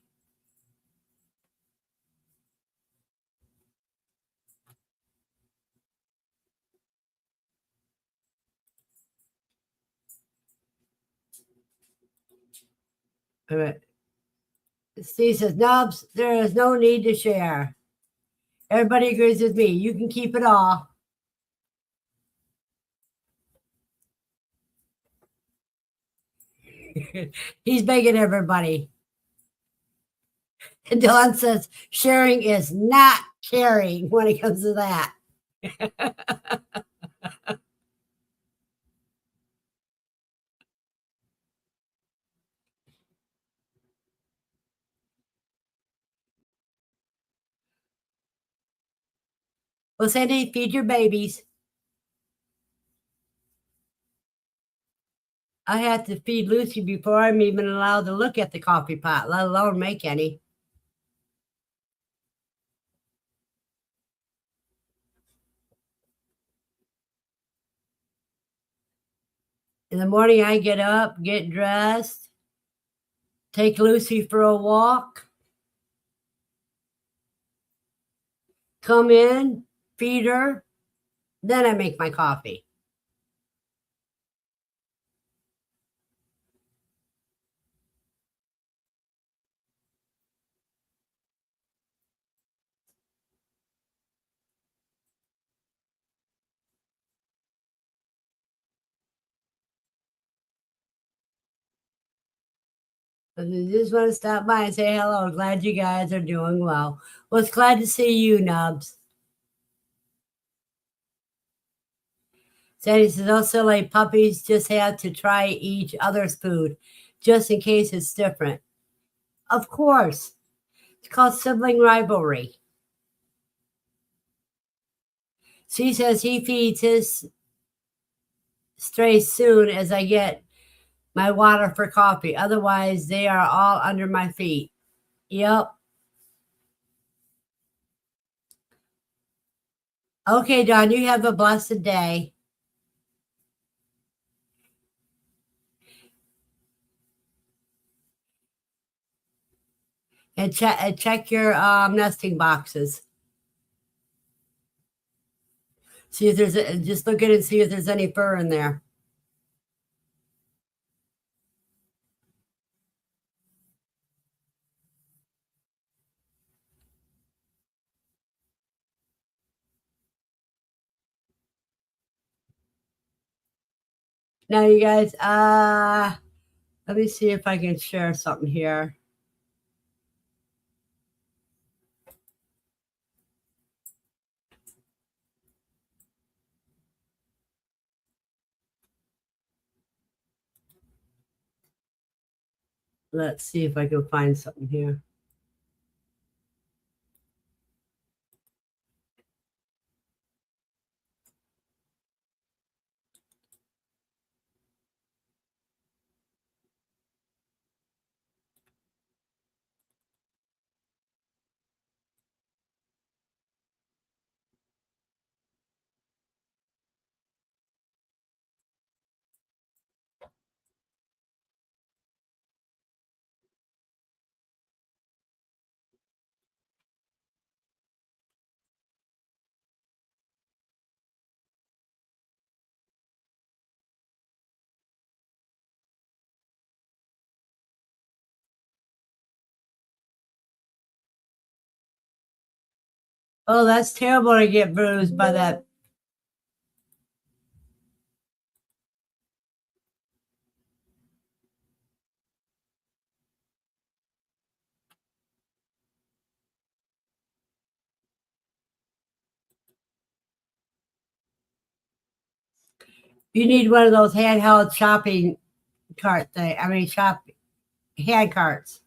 All right. Steve says, Nubs, there is no need to share. Everybody agrees with me. You can keep it all. He's begging everybody. And Dawn says, sharing is not caring when it comes to that. Well, Sandy, feed your babies. I had to feed Lucy before I'm even allowed to look at the coffee pot, let alone make any. In the morning, I get up, get dressed, take Lucy for a walk, come in, feed her, then I make my coffee. I just want to stop by and say hello. Glad you guys are doing well. Well, it's glad to see you, Nubs. Sandy says, oh, silly puppies just have to try each other's food just in case it's different. Of course. It's called sibling rivalry. She says he feeds his strays soon as I get my water for coffee. Otherwise, they are all under my feet. Yep. Okay, Don, you have a blessed day. And check your nesting boxes. See if there's just look at it and see if there's any fur in there. Now, you guys, let me see if I can share something here. Let's see if I can find something here. Oh, that's terrible to get bruised by that. You need one of those handheld shopping cart thing. I mean, shop hand carts.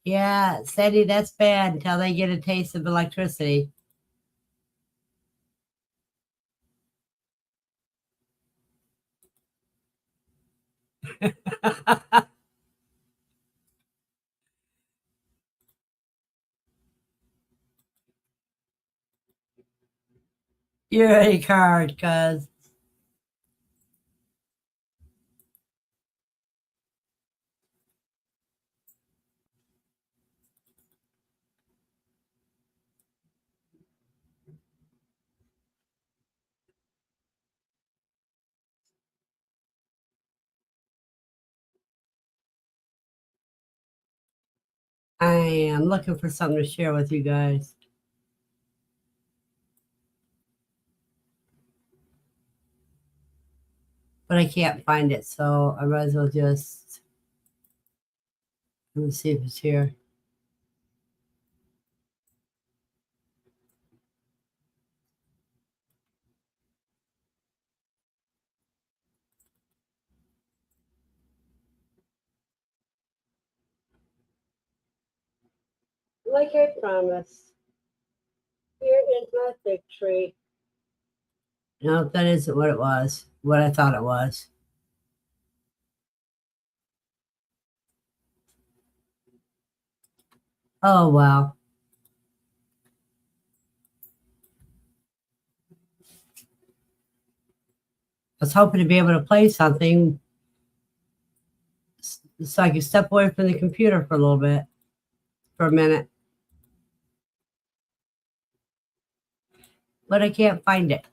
Yeah, Sandy, that's bad until they get a taste of electricity. You're a card, cuz. I am looking for something to share with you guys. But I can't find it, so I might as well just let me see if it's here. Like I promised, here is my fig tree. No, that isn't what it was. What I thought it was. Oh well. I was hoping to be able to play something so I could step away from the computer for a little bit, for a minute. But I can't find it.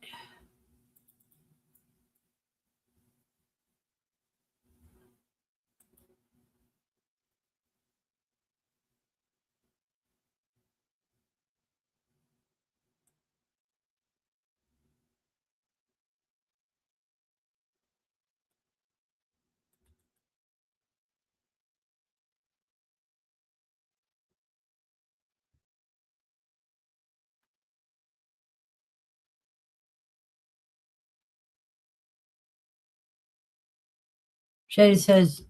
Shady says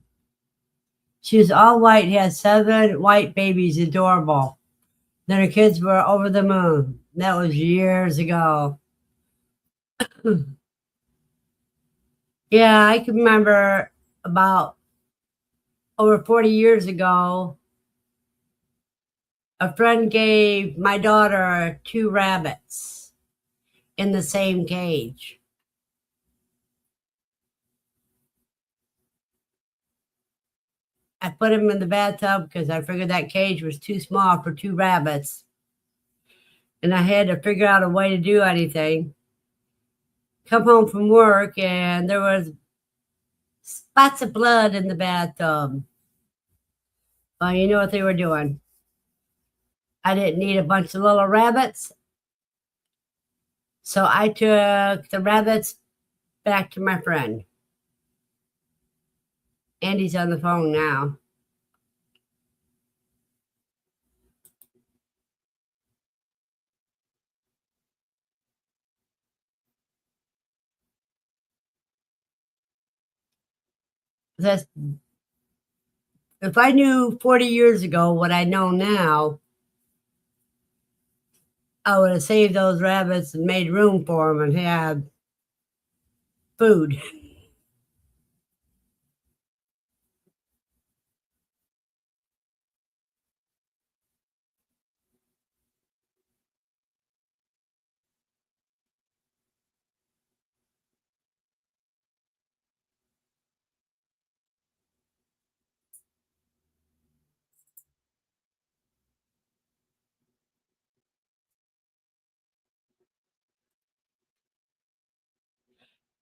she was all white, had 7 white babies, adorable. Then her kids were over the moon. That was years ago. Yeah, I can remember about over 40 years ago, a friend gave my daughter 2 rabbits in the same cage. I put them in the bathtub because I figured that cage was too small for 2 rabbits. And I had to figure out a way to do anything. Come home from work and there was spots of blood in the bathtub. Well, you know what they were doing. I didn't need a bunch of little rabbits. So I took the rabbits back to my friend. Andy's on the phone now. That's, if I knew 40 years ago what I know now, I would have saved those rabbits and made room for them and had food.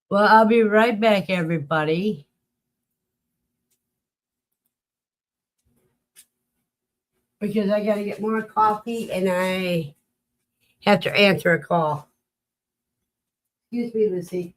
Well, I'll be right back, everybody, because I got to get more coffee and I have to answer a call. Excuse me, Lucy.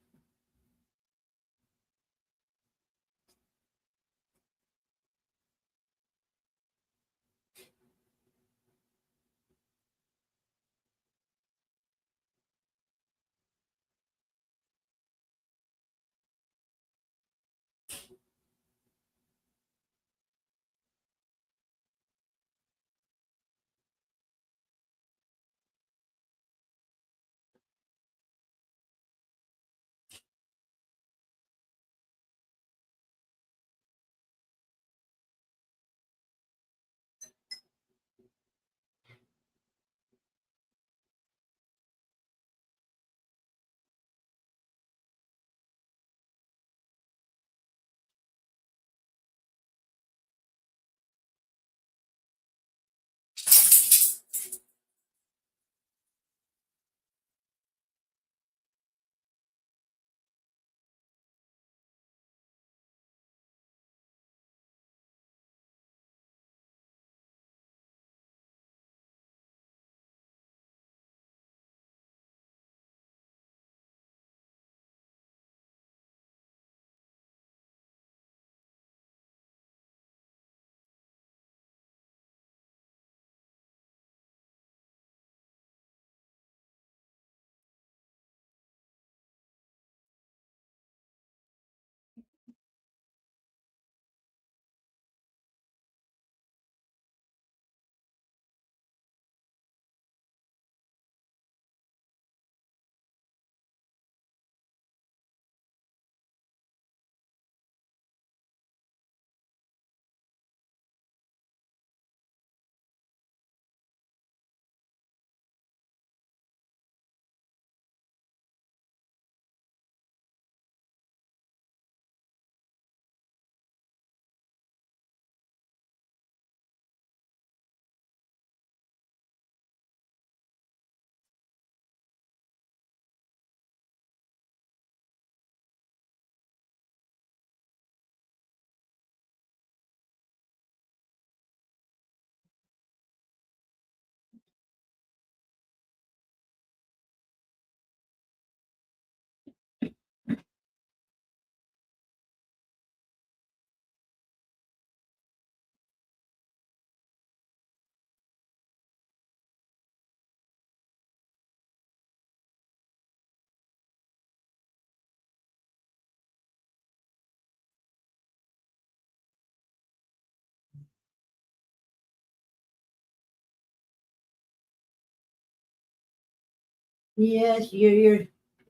Yes, your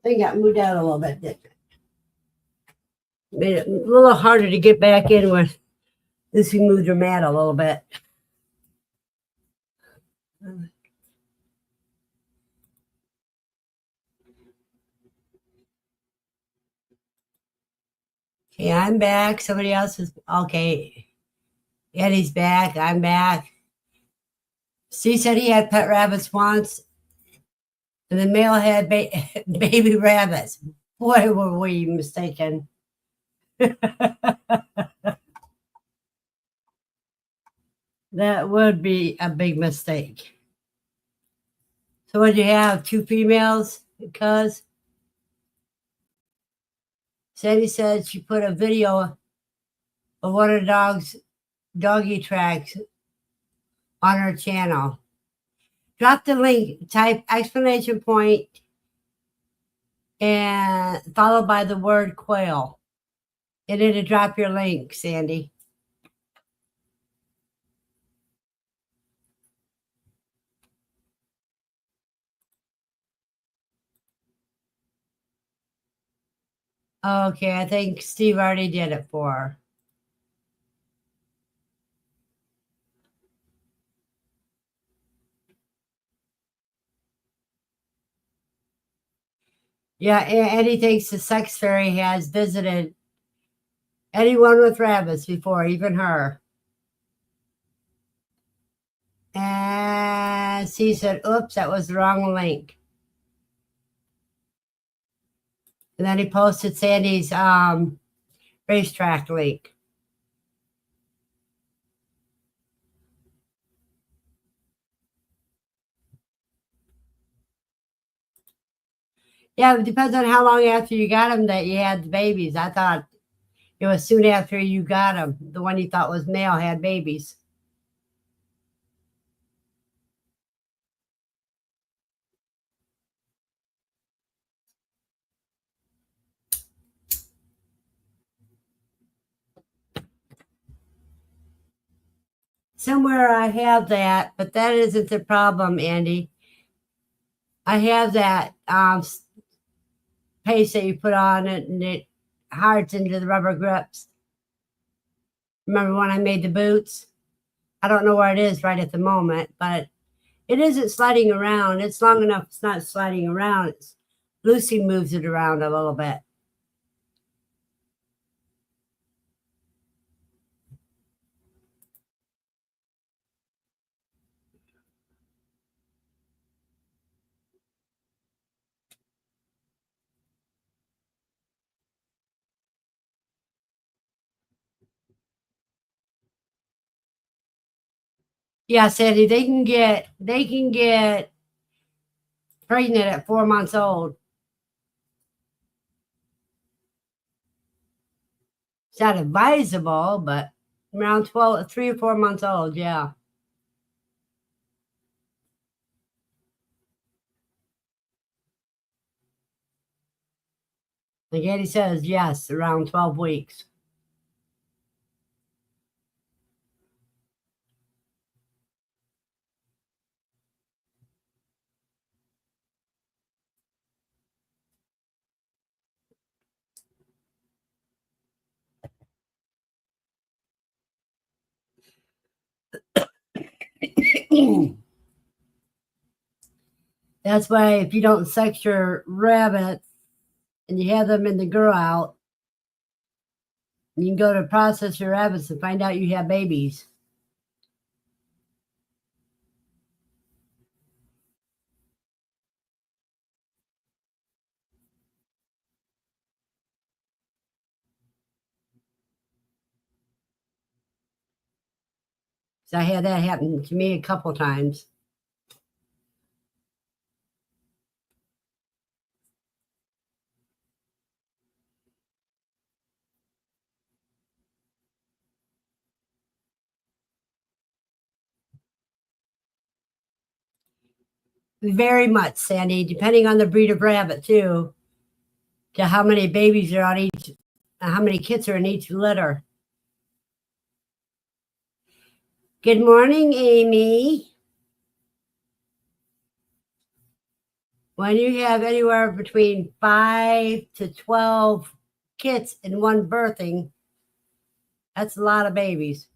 thing got moved out a little bit, didn't it? Made it a little harder to get back in when Lucy moved her mat a little bit. Okay, I'm back. Somebody else is okay. Eddie's back. I'm back. Steve said he had pet rabbits once, and the male had baby rabbits. Boy, were we mistaken. That would be a big mistake. So what do you have? Two females? Because Sandy said she put a video of one of the dog's doggy tracks on her channel. Drop the link, type exclamation point, and followed by the word quail. And it'll drop your link, Sandy. Okay, I think Steve already did it for her. Yeah, Eddie thinks the sex fairy has visited anyone with rabbits before, even her. And she said, oops, that was the wrong link. And then he posted Sandy's racetrack link. Yeah, it depends on how long after you got them that you had the babies. I thought it was soon after you got them. The one you thought was male had babies. Somewhere I have that, but that isn't the problem, Andy. I have that paste that you put on it and it hards into the rubber grips. Remember when I made the boots? I don't know where it is right at the moment, but it isn't sliding around. It's long enough. It's not sliding around. Lucy moves it around a little bit. Yeah, Sandy, they can get pregnant at 4 months old. It's not advisable, but around 12, 3 or 4 months old, yeah. Like Eddie says, yes, around 12 weeks. That's why if you don't sex your rabbits and you have them in the grow out, you can go to process your rabbits and find out you have babies. So I had that happen to me a couple times. Very much, Sandy, depending on the breed of rabbit too, to how many babies are on each, how many kits are in each litter. Good morning, Amy. When you have anywhere between 5 to 12 kits in one birthing, that's a lot of babies.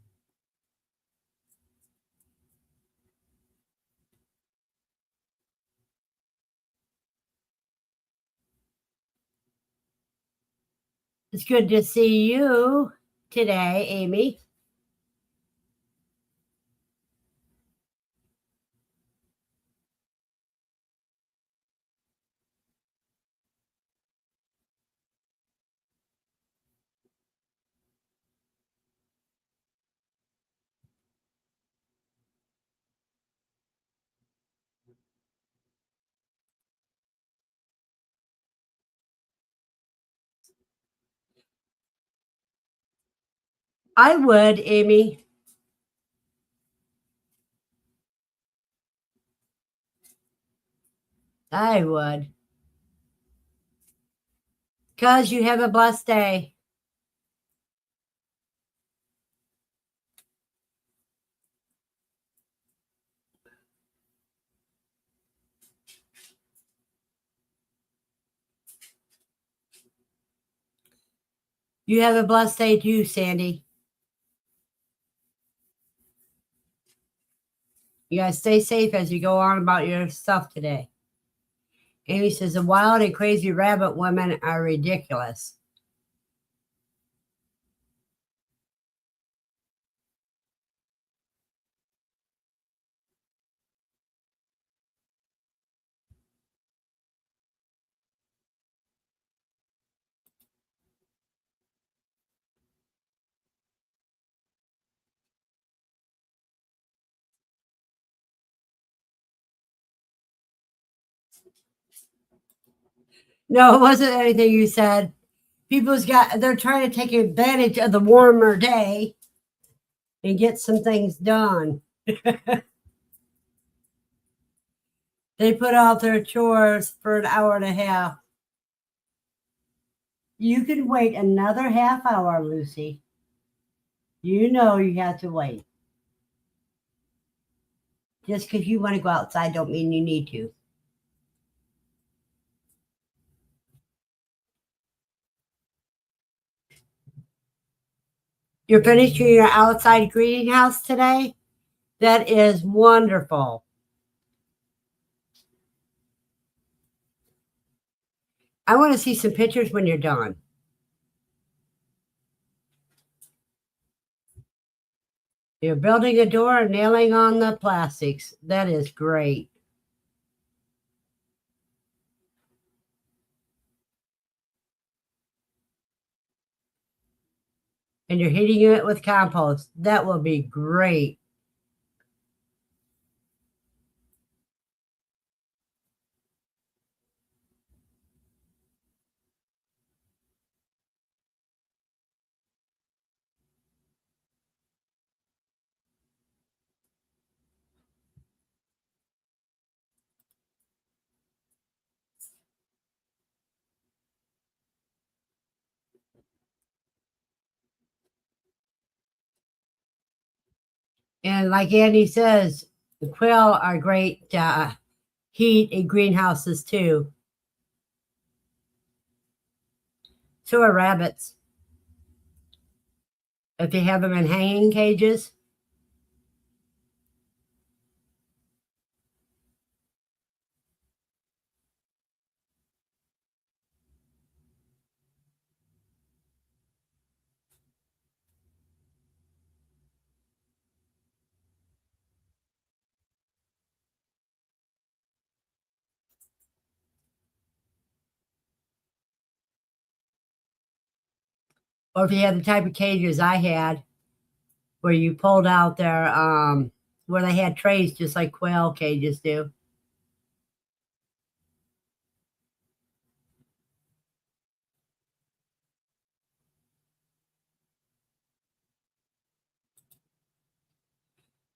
It's good to see you today, Amy. I would, Amy. I would. Because you have a blessed day. You have a blessed day too, Sandy. You guys stay safe as you go on about your stuff today. Amy says the wild and crazy rabbit women are ridiculous. No, it wasn't anything you said. They're trying to take advantage of the warmer day and get some things done. They put off their chores for an hour and a half. You can wait another half hour, Lucy. You know you have to wait. Just because you want to go outside don't mean you need to. You're finishing your outside greenhouse today? That is wonderful. I want to see some pictures when you're done. You're building a door and nailing on the plastics. That is great. And you're heating it with compost. That will be great. And like Andy says, the quail are great heat in greenhouses too. So are rabbits. If you have them in hanging cages. Or if you have the type of cages I had, where you pulled out where they had trays just like quail cages do.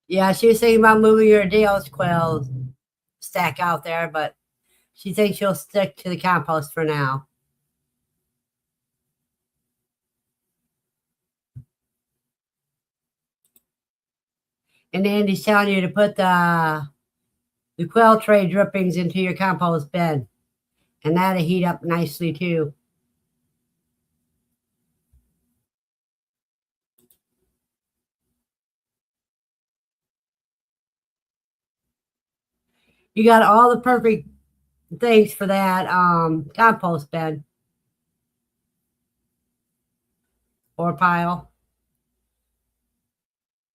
Yeah, she was thinking about moving her Dale's quail stack out there, but she thinks she'll stick to the compost for now. And Andy's telling you to put the the quail tray drippings into your compost bin, and that'll heat up nicely too. You got all the perfect things for that compost bin or pile.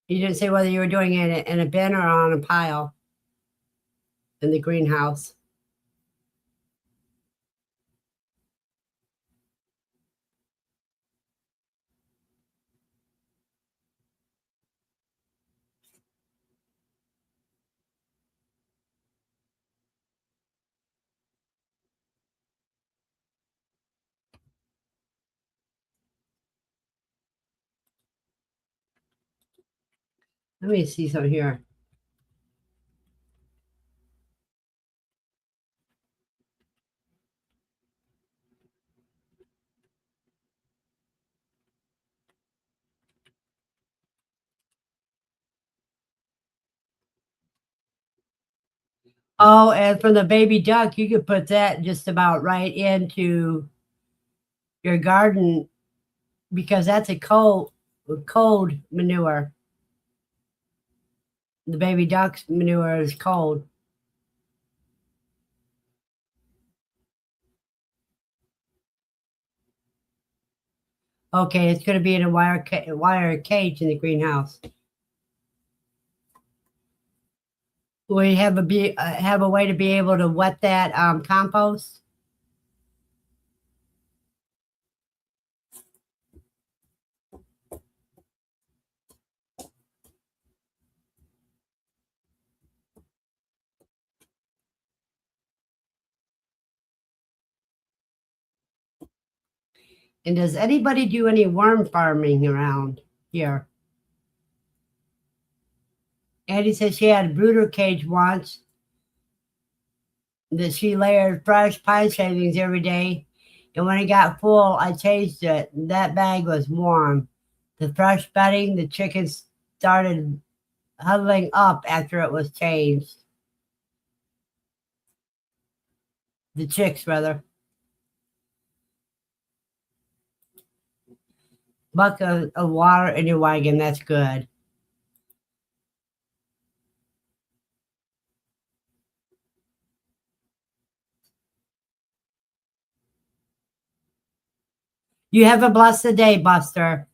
You didn't say whether you were doing it in a bin or on a pile in the greenhouse. Let me see some here. Oh, and for the baby duck, you could put that just about right into your garden because that's a cold manure. The baby duck's manure is cold. Okay, it's going to be in a wire cage in the greenhouse. We have a way to be able to wet that compost. And does anybody do any worm farming around here? Andy says she had a brooder cage once that she layered fresh pine shavings every day. And when it got full, I changed it. That bag was warm. The fresh bedding, the chickens started huddling up after it was changed. The chicks, rather. Bucket of water in your wagon, that's good. You have a blessed day, Buster.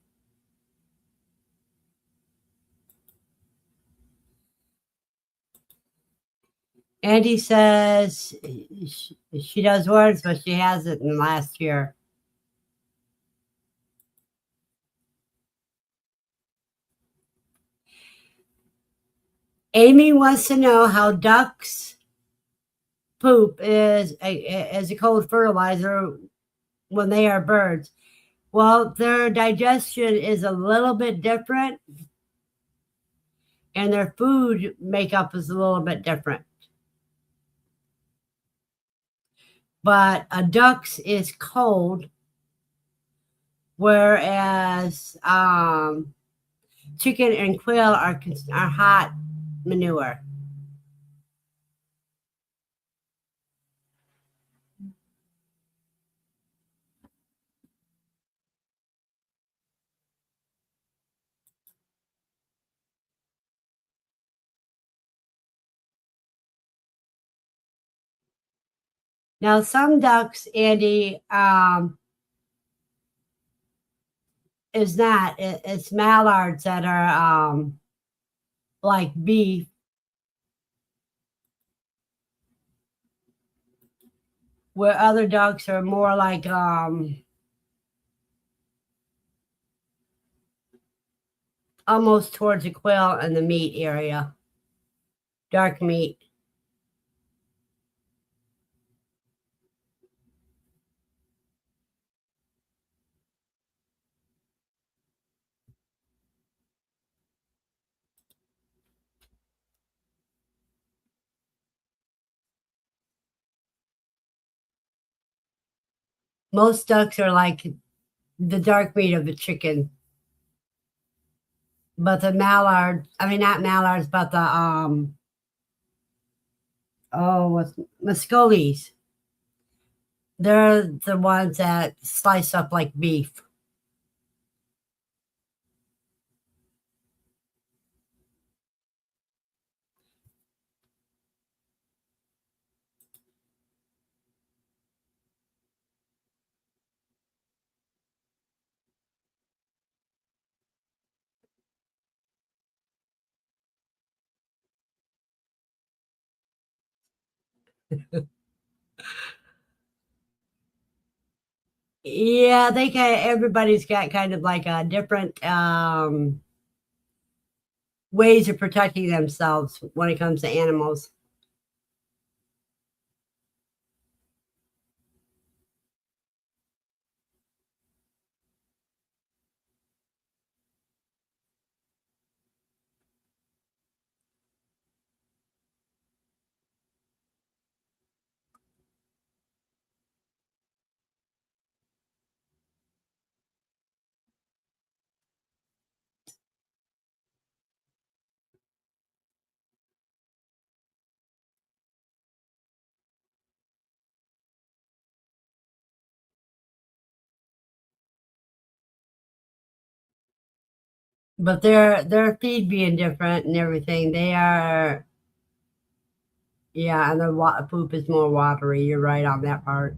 Andy says she does words, but she hasn't in the last year. Amy wants to know how ducks poop is a cold fertilizer when they are birds. Well, their digestion is a little bit different, and their food makeup is a little bit different. But a duck's is cold, whereas chicken and quail are hot manure. Now, some ducks, Andy, is not. It's mallards that are like beef. Where other ducks are more like almost towards the quail and the meat area, dark meat. Most ducks are like the dark meat of the chicken. But the mallard, I mean not mallards, but the Oh, with Muscovies. They're the ones that slice up like beef. Yeah, they can. Everybody's got kind of like a different ways of protecting themselves when it comes to animals. But their feed being different and everything, they are, yeah, and their poop is more watery. You're right on that part.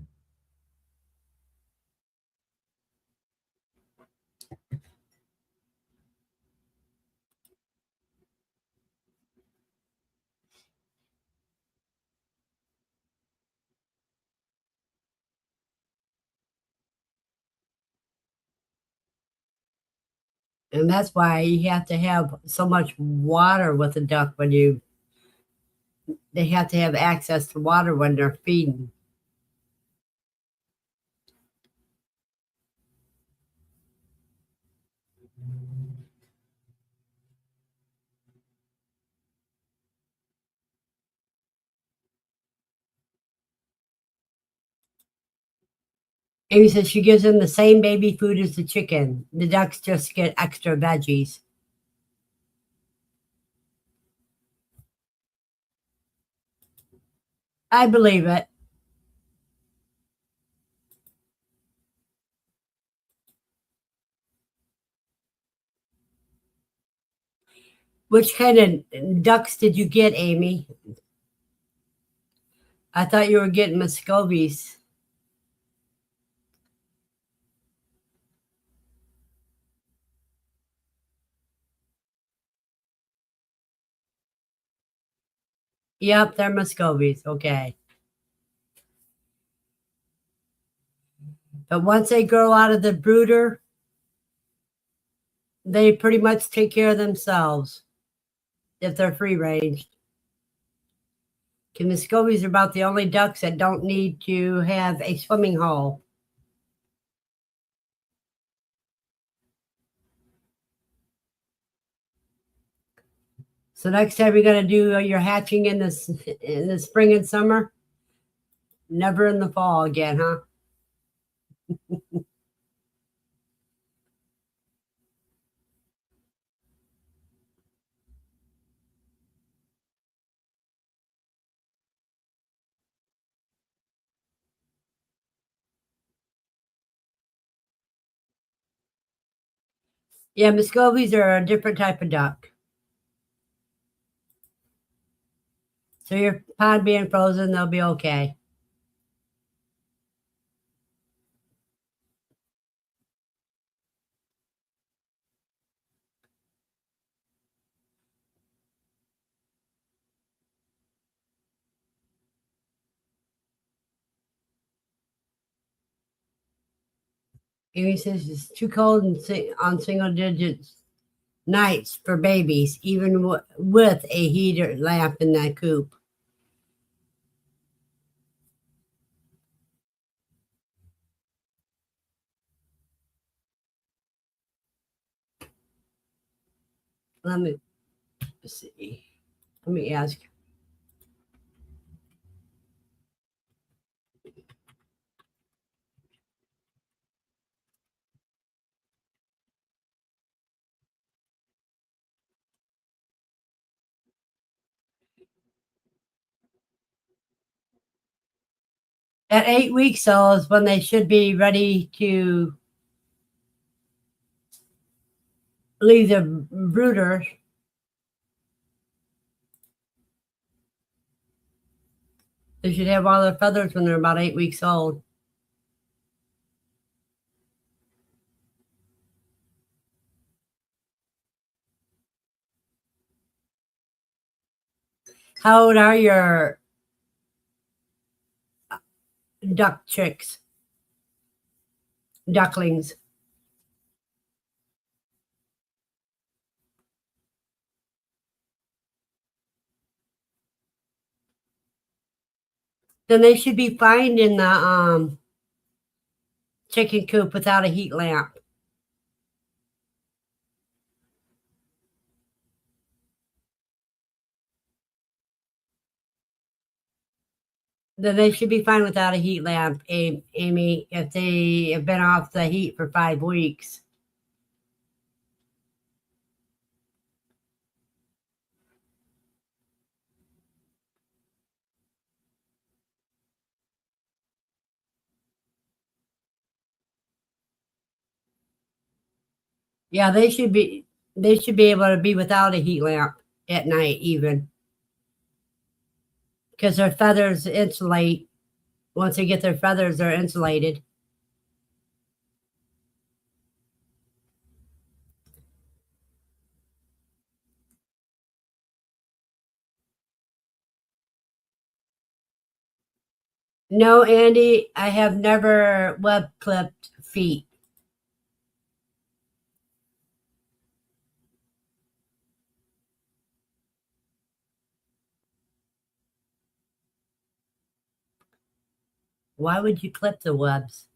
And that's why you have to have so much water with a duck when you they have to have access to water when they're feeding. Amy says she gives them the same baby food as the chicken. The ducks just get extra veggies. I believe it. Which kind of ducks did you get, Amy? I thought you were getting Muscovies. Yep, they're Muscovies. Okay. But once they grow out of the brooder, they pretty much take care of themselves if they're free range. Muscovies are about the only ducks that don't need to have a swimming hole. So next time you're going to do your hatching in the spring and summer, never in the fall again, huh? Yeah, Muscovies are a different type of duck. So your pond being frozen, they'll be okay. Amy says it's too cold and on single digits nights for babies, even with a heater lamp in that coop. Let me see. Let me ask. At 8 weeks old is when they should be ready to leave the brooder. They should have all their feathers when they're about 8 weeks old. How old are your duck chicks? Ducklings? Then they should be fine in the chicken coop without a heat lamp. Then they should be fine without a heat lamp, Amy, if they have been off the heat for 5 weeks. Yeah, they should be able to be without a heat lamp at night even, because their feathers insulate. Once they get their feathers, they're insulated. No, Andy, I have never web clipped feet. Why would you clip the webs?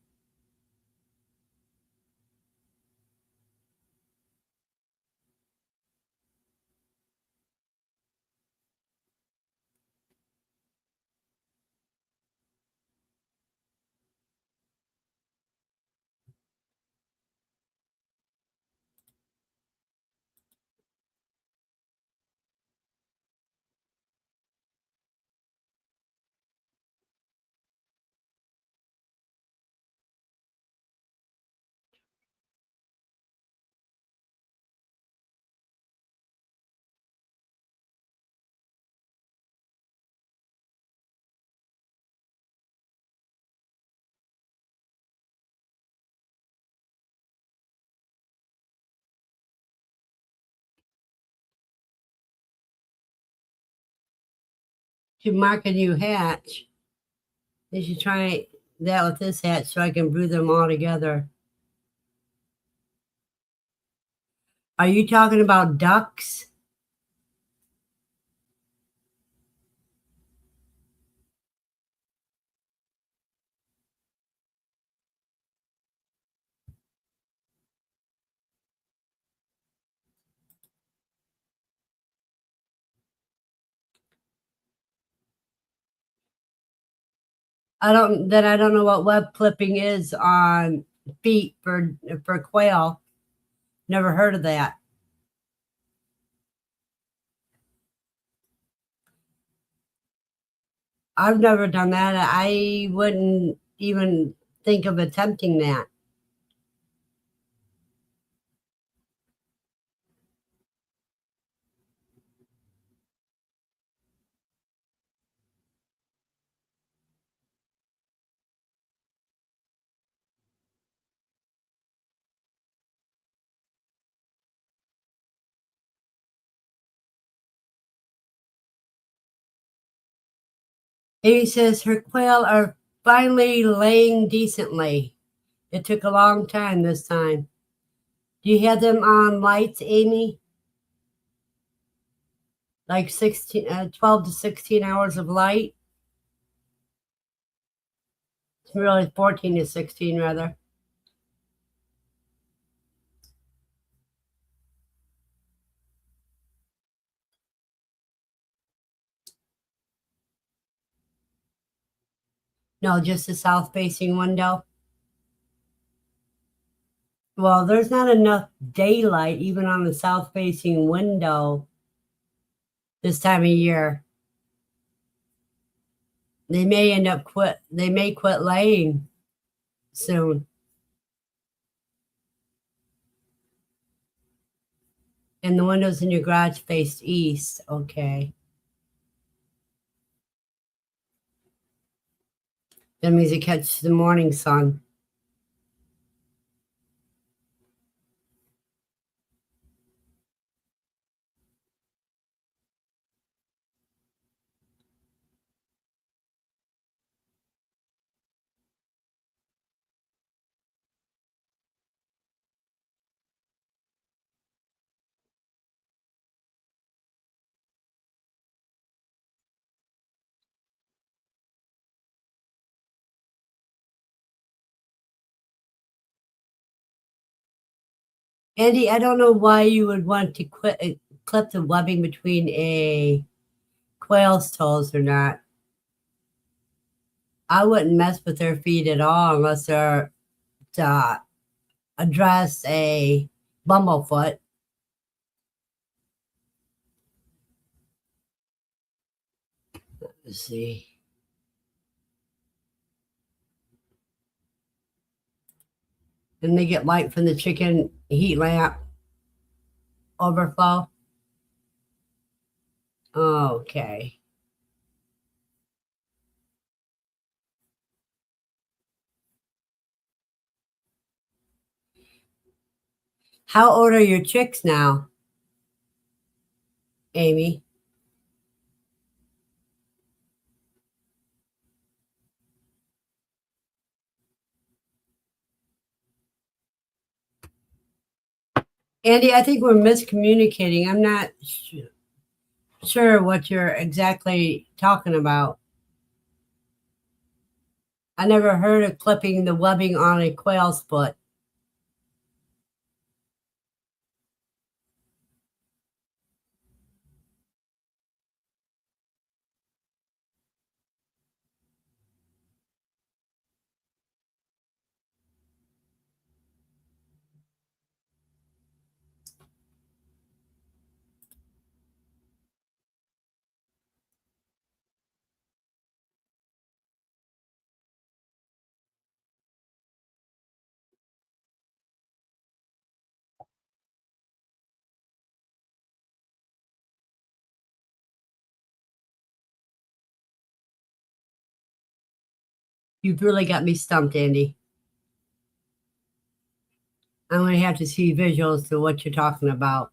To mark a new hatch, they should try that with this hatch so I can brew them all together. Are you talking about ducks? I don't know what web clipping is on feet for quail. Never heard of that. I've never done that. I wouldn't even think of attempting that. Amy says her quail are finally laying decently. It took a long time this time. Do you have them on lights, Amy? Like 12 to 16 hours of light? It's really 14 to 16, rather. No, just a south-facing window. Well, there's not enough daylight even on the south-facing window this time of year. They may end up they may quit laying soon. And the windows in your garage face east. Okay. That means it catches the morning sun. Andy, I don't know why you would want to clip the webbing between a quail's toes or not. I wouldn't mess with their feet at all unless they're to address a bumblefoot. Let's see. And they get light from the chicken heat lamp overflow. Okay. How old are your chicks now, Amy? Andy, I think we're miscommunicating. I'm not sure what you're exactly talking about. I never heard of clipping the webbing on a quail's foot. You've really got me stumped, Andy. I'm going to have to see visuals to what you're talking about.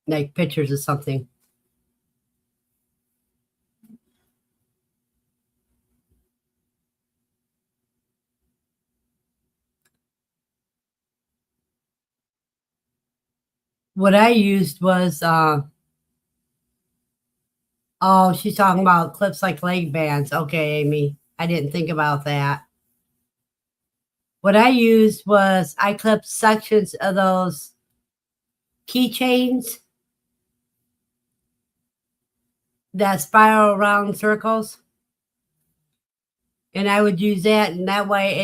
Like pictures of something. What I used was, oh, she's talking about clips like leg bands. Okay, Amy, I didn't think about that. What I used was I clipped sections of those keychains that spiral around circles. And I would use that, and that way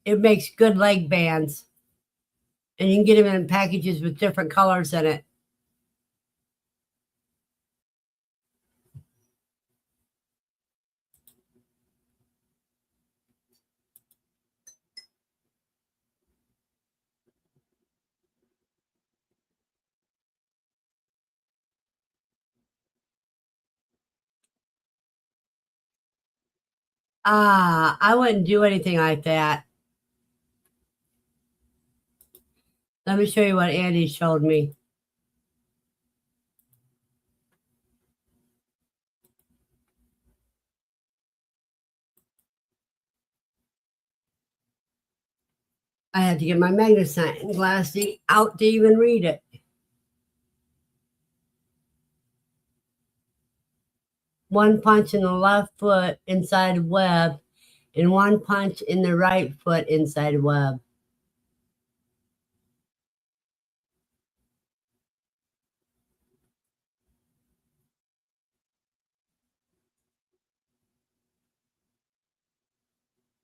it makes good leg bands. And you can get them in packages with different colors in it. I wouldn't do anything like that. Let me show you what Andy showed me. I had to get my magnifying glass out to even read it. One punch in the left foot inside web, and one punch in the right foot inside web.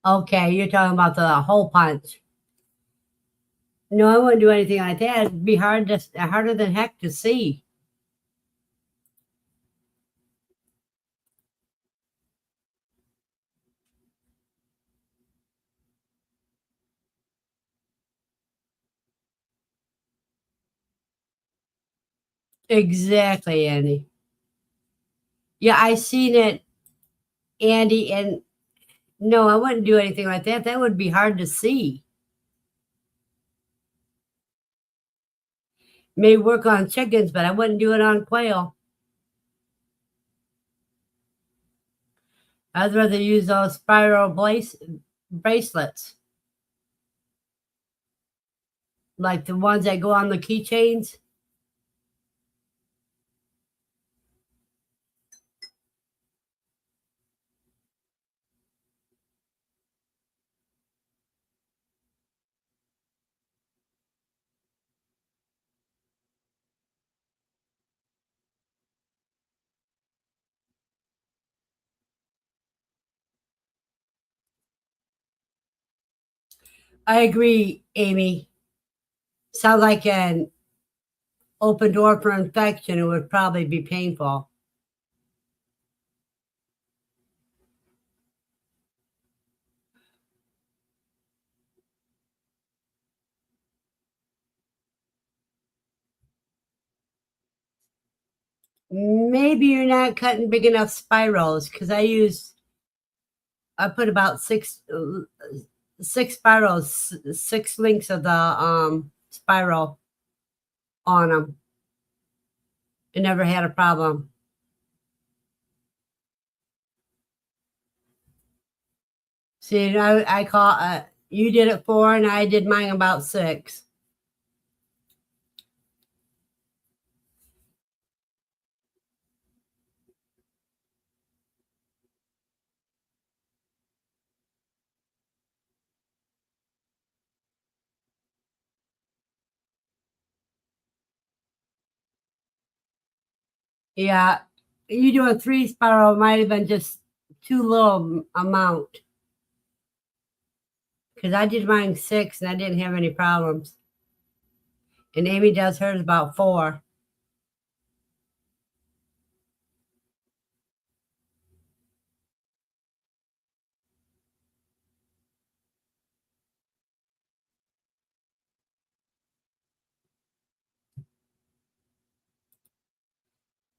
Okay, you're talking about the hole punch. No, I wouldn't do anything like that. It'd be harder than heck to see. Exactly, Andy. Yeah, I seen it, Andy, and no, I wouldn't do anything like that. That would be hard to see. May work on chickens, but I wouldn't do it on quail. I'd rather use those spiral bracelets, like the ones that go on the keychains. I agree, Amy. Sounds like an open door for infection. It would probably be painful. Maybe you're not cutting big enough spirals because I put about six spirals, six links of the spiral on them. It never had a problem. See, I call you did it four, and I did mine about six. Yeah, you do a three spiral might have been just too little amount because I did mine six and I didn't have any problems. And Amy does hers about four.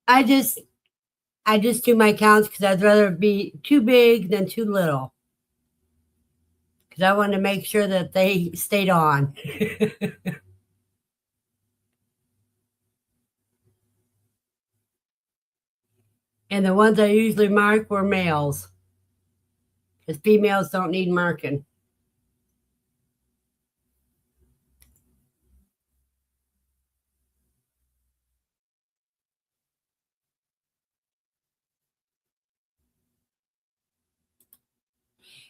I just I just do my counts because I'd rather be too big than too little because I wanted to make sure that they stayed on. And the ones I usually mark were males because females don't need marking.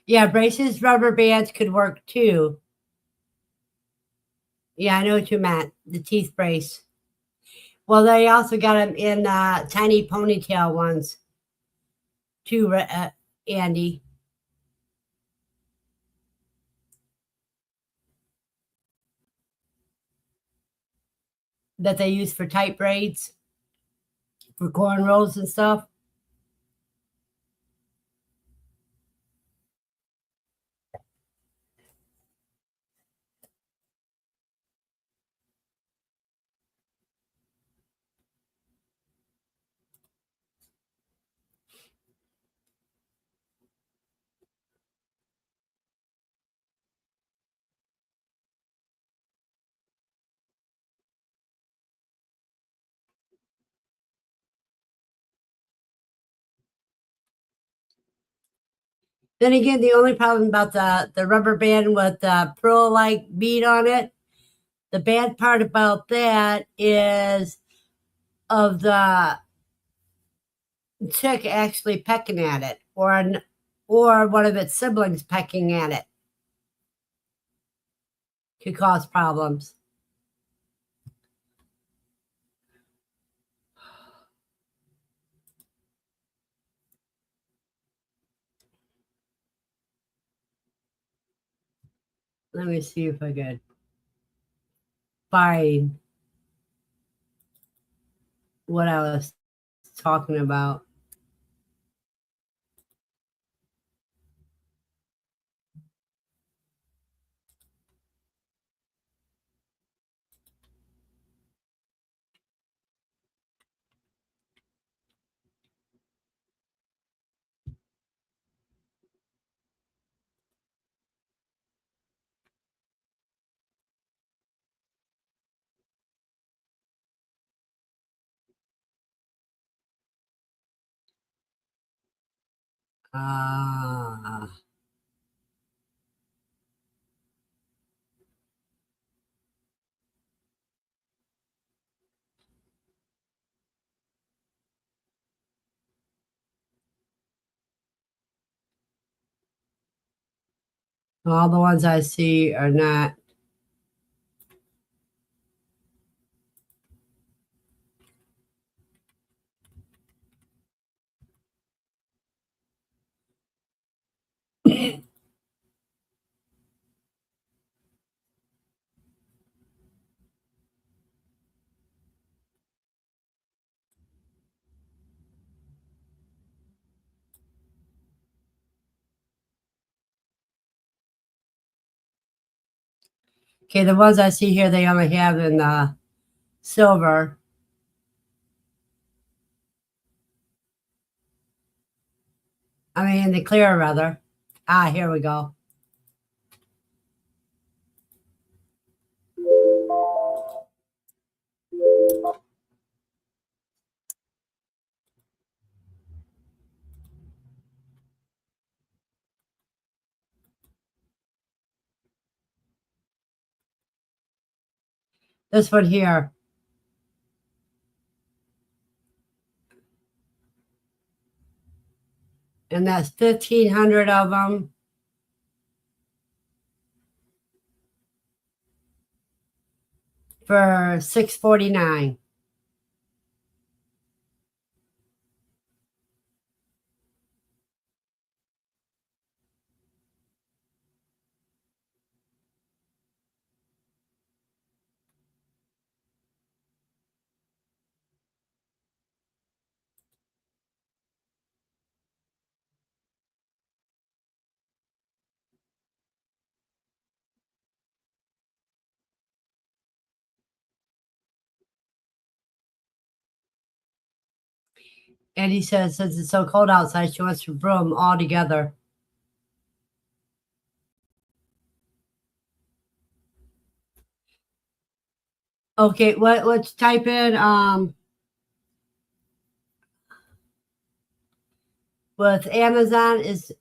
Yeah, braces, rubber bands could work too. Yeah, I know what you meant. The teeth brace. Well, they also got them in tiny ponytail ones too, Andy, that they use for tight braids for cornrows and stuff. Then again, the only problem about the rubber band with the pearl like bead on it, the bad part about that is of the chick actually pecking at it, or one of its siblings pecking at it could cause problems. Let me see if I could. find what I was talking about. Ah. All the ones I see are not. Okay, the ones I see here, they only have in silver. I mean, in the clear, rather. Ah, here we go. This one here. And that's 1,500 of them. For $6.49. And he says, since it's so cold outside, she wants to brew them all together. Okay, let's type in with Amazon is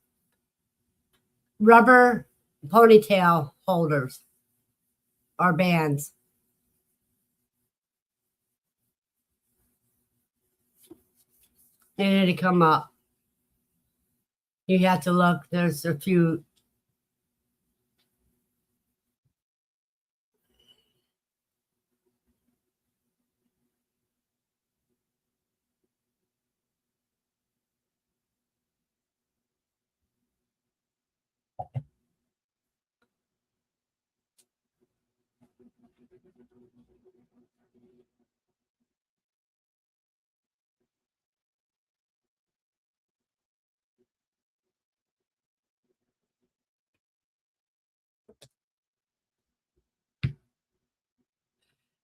rubber ponytail holders or bands. And it'll come up. You have to look. There's a few.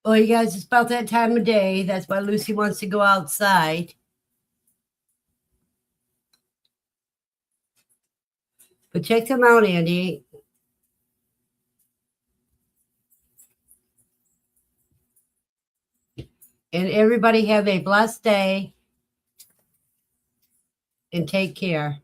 Well, you guys, it's about that time of day. That's why Lucy wants to go outside. But check them out, Andy. And everybody have a blessed day and take care.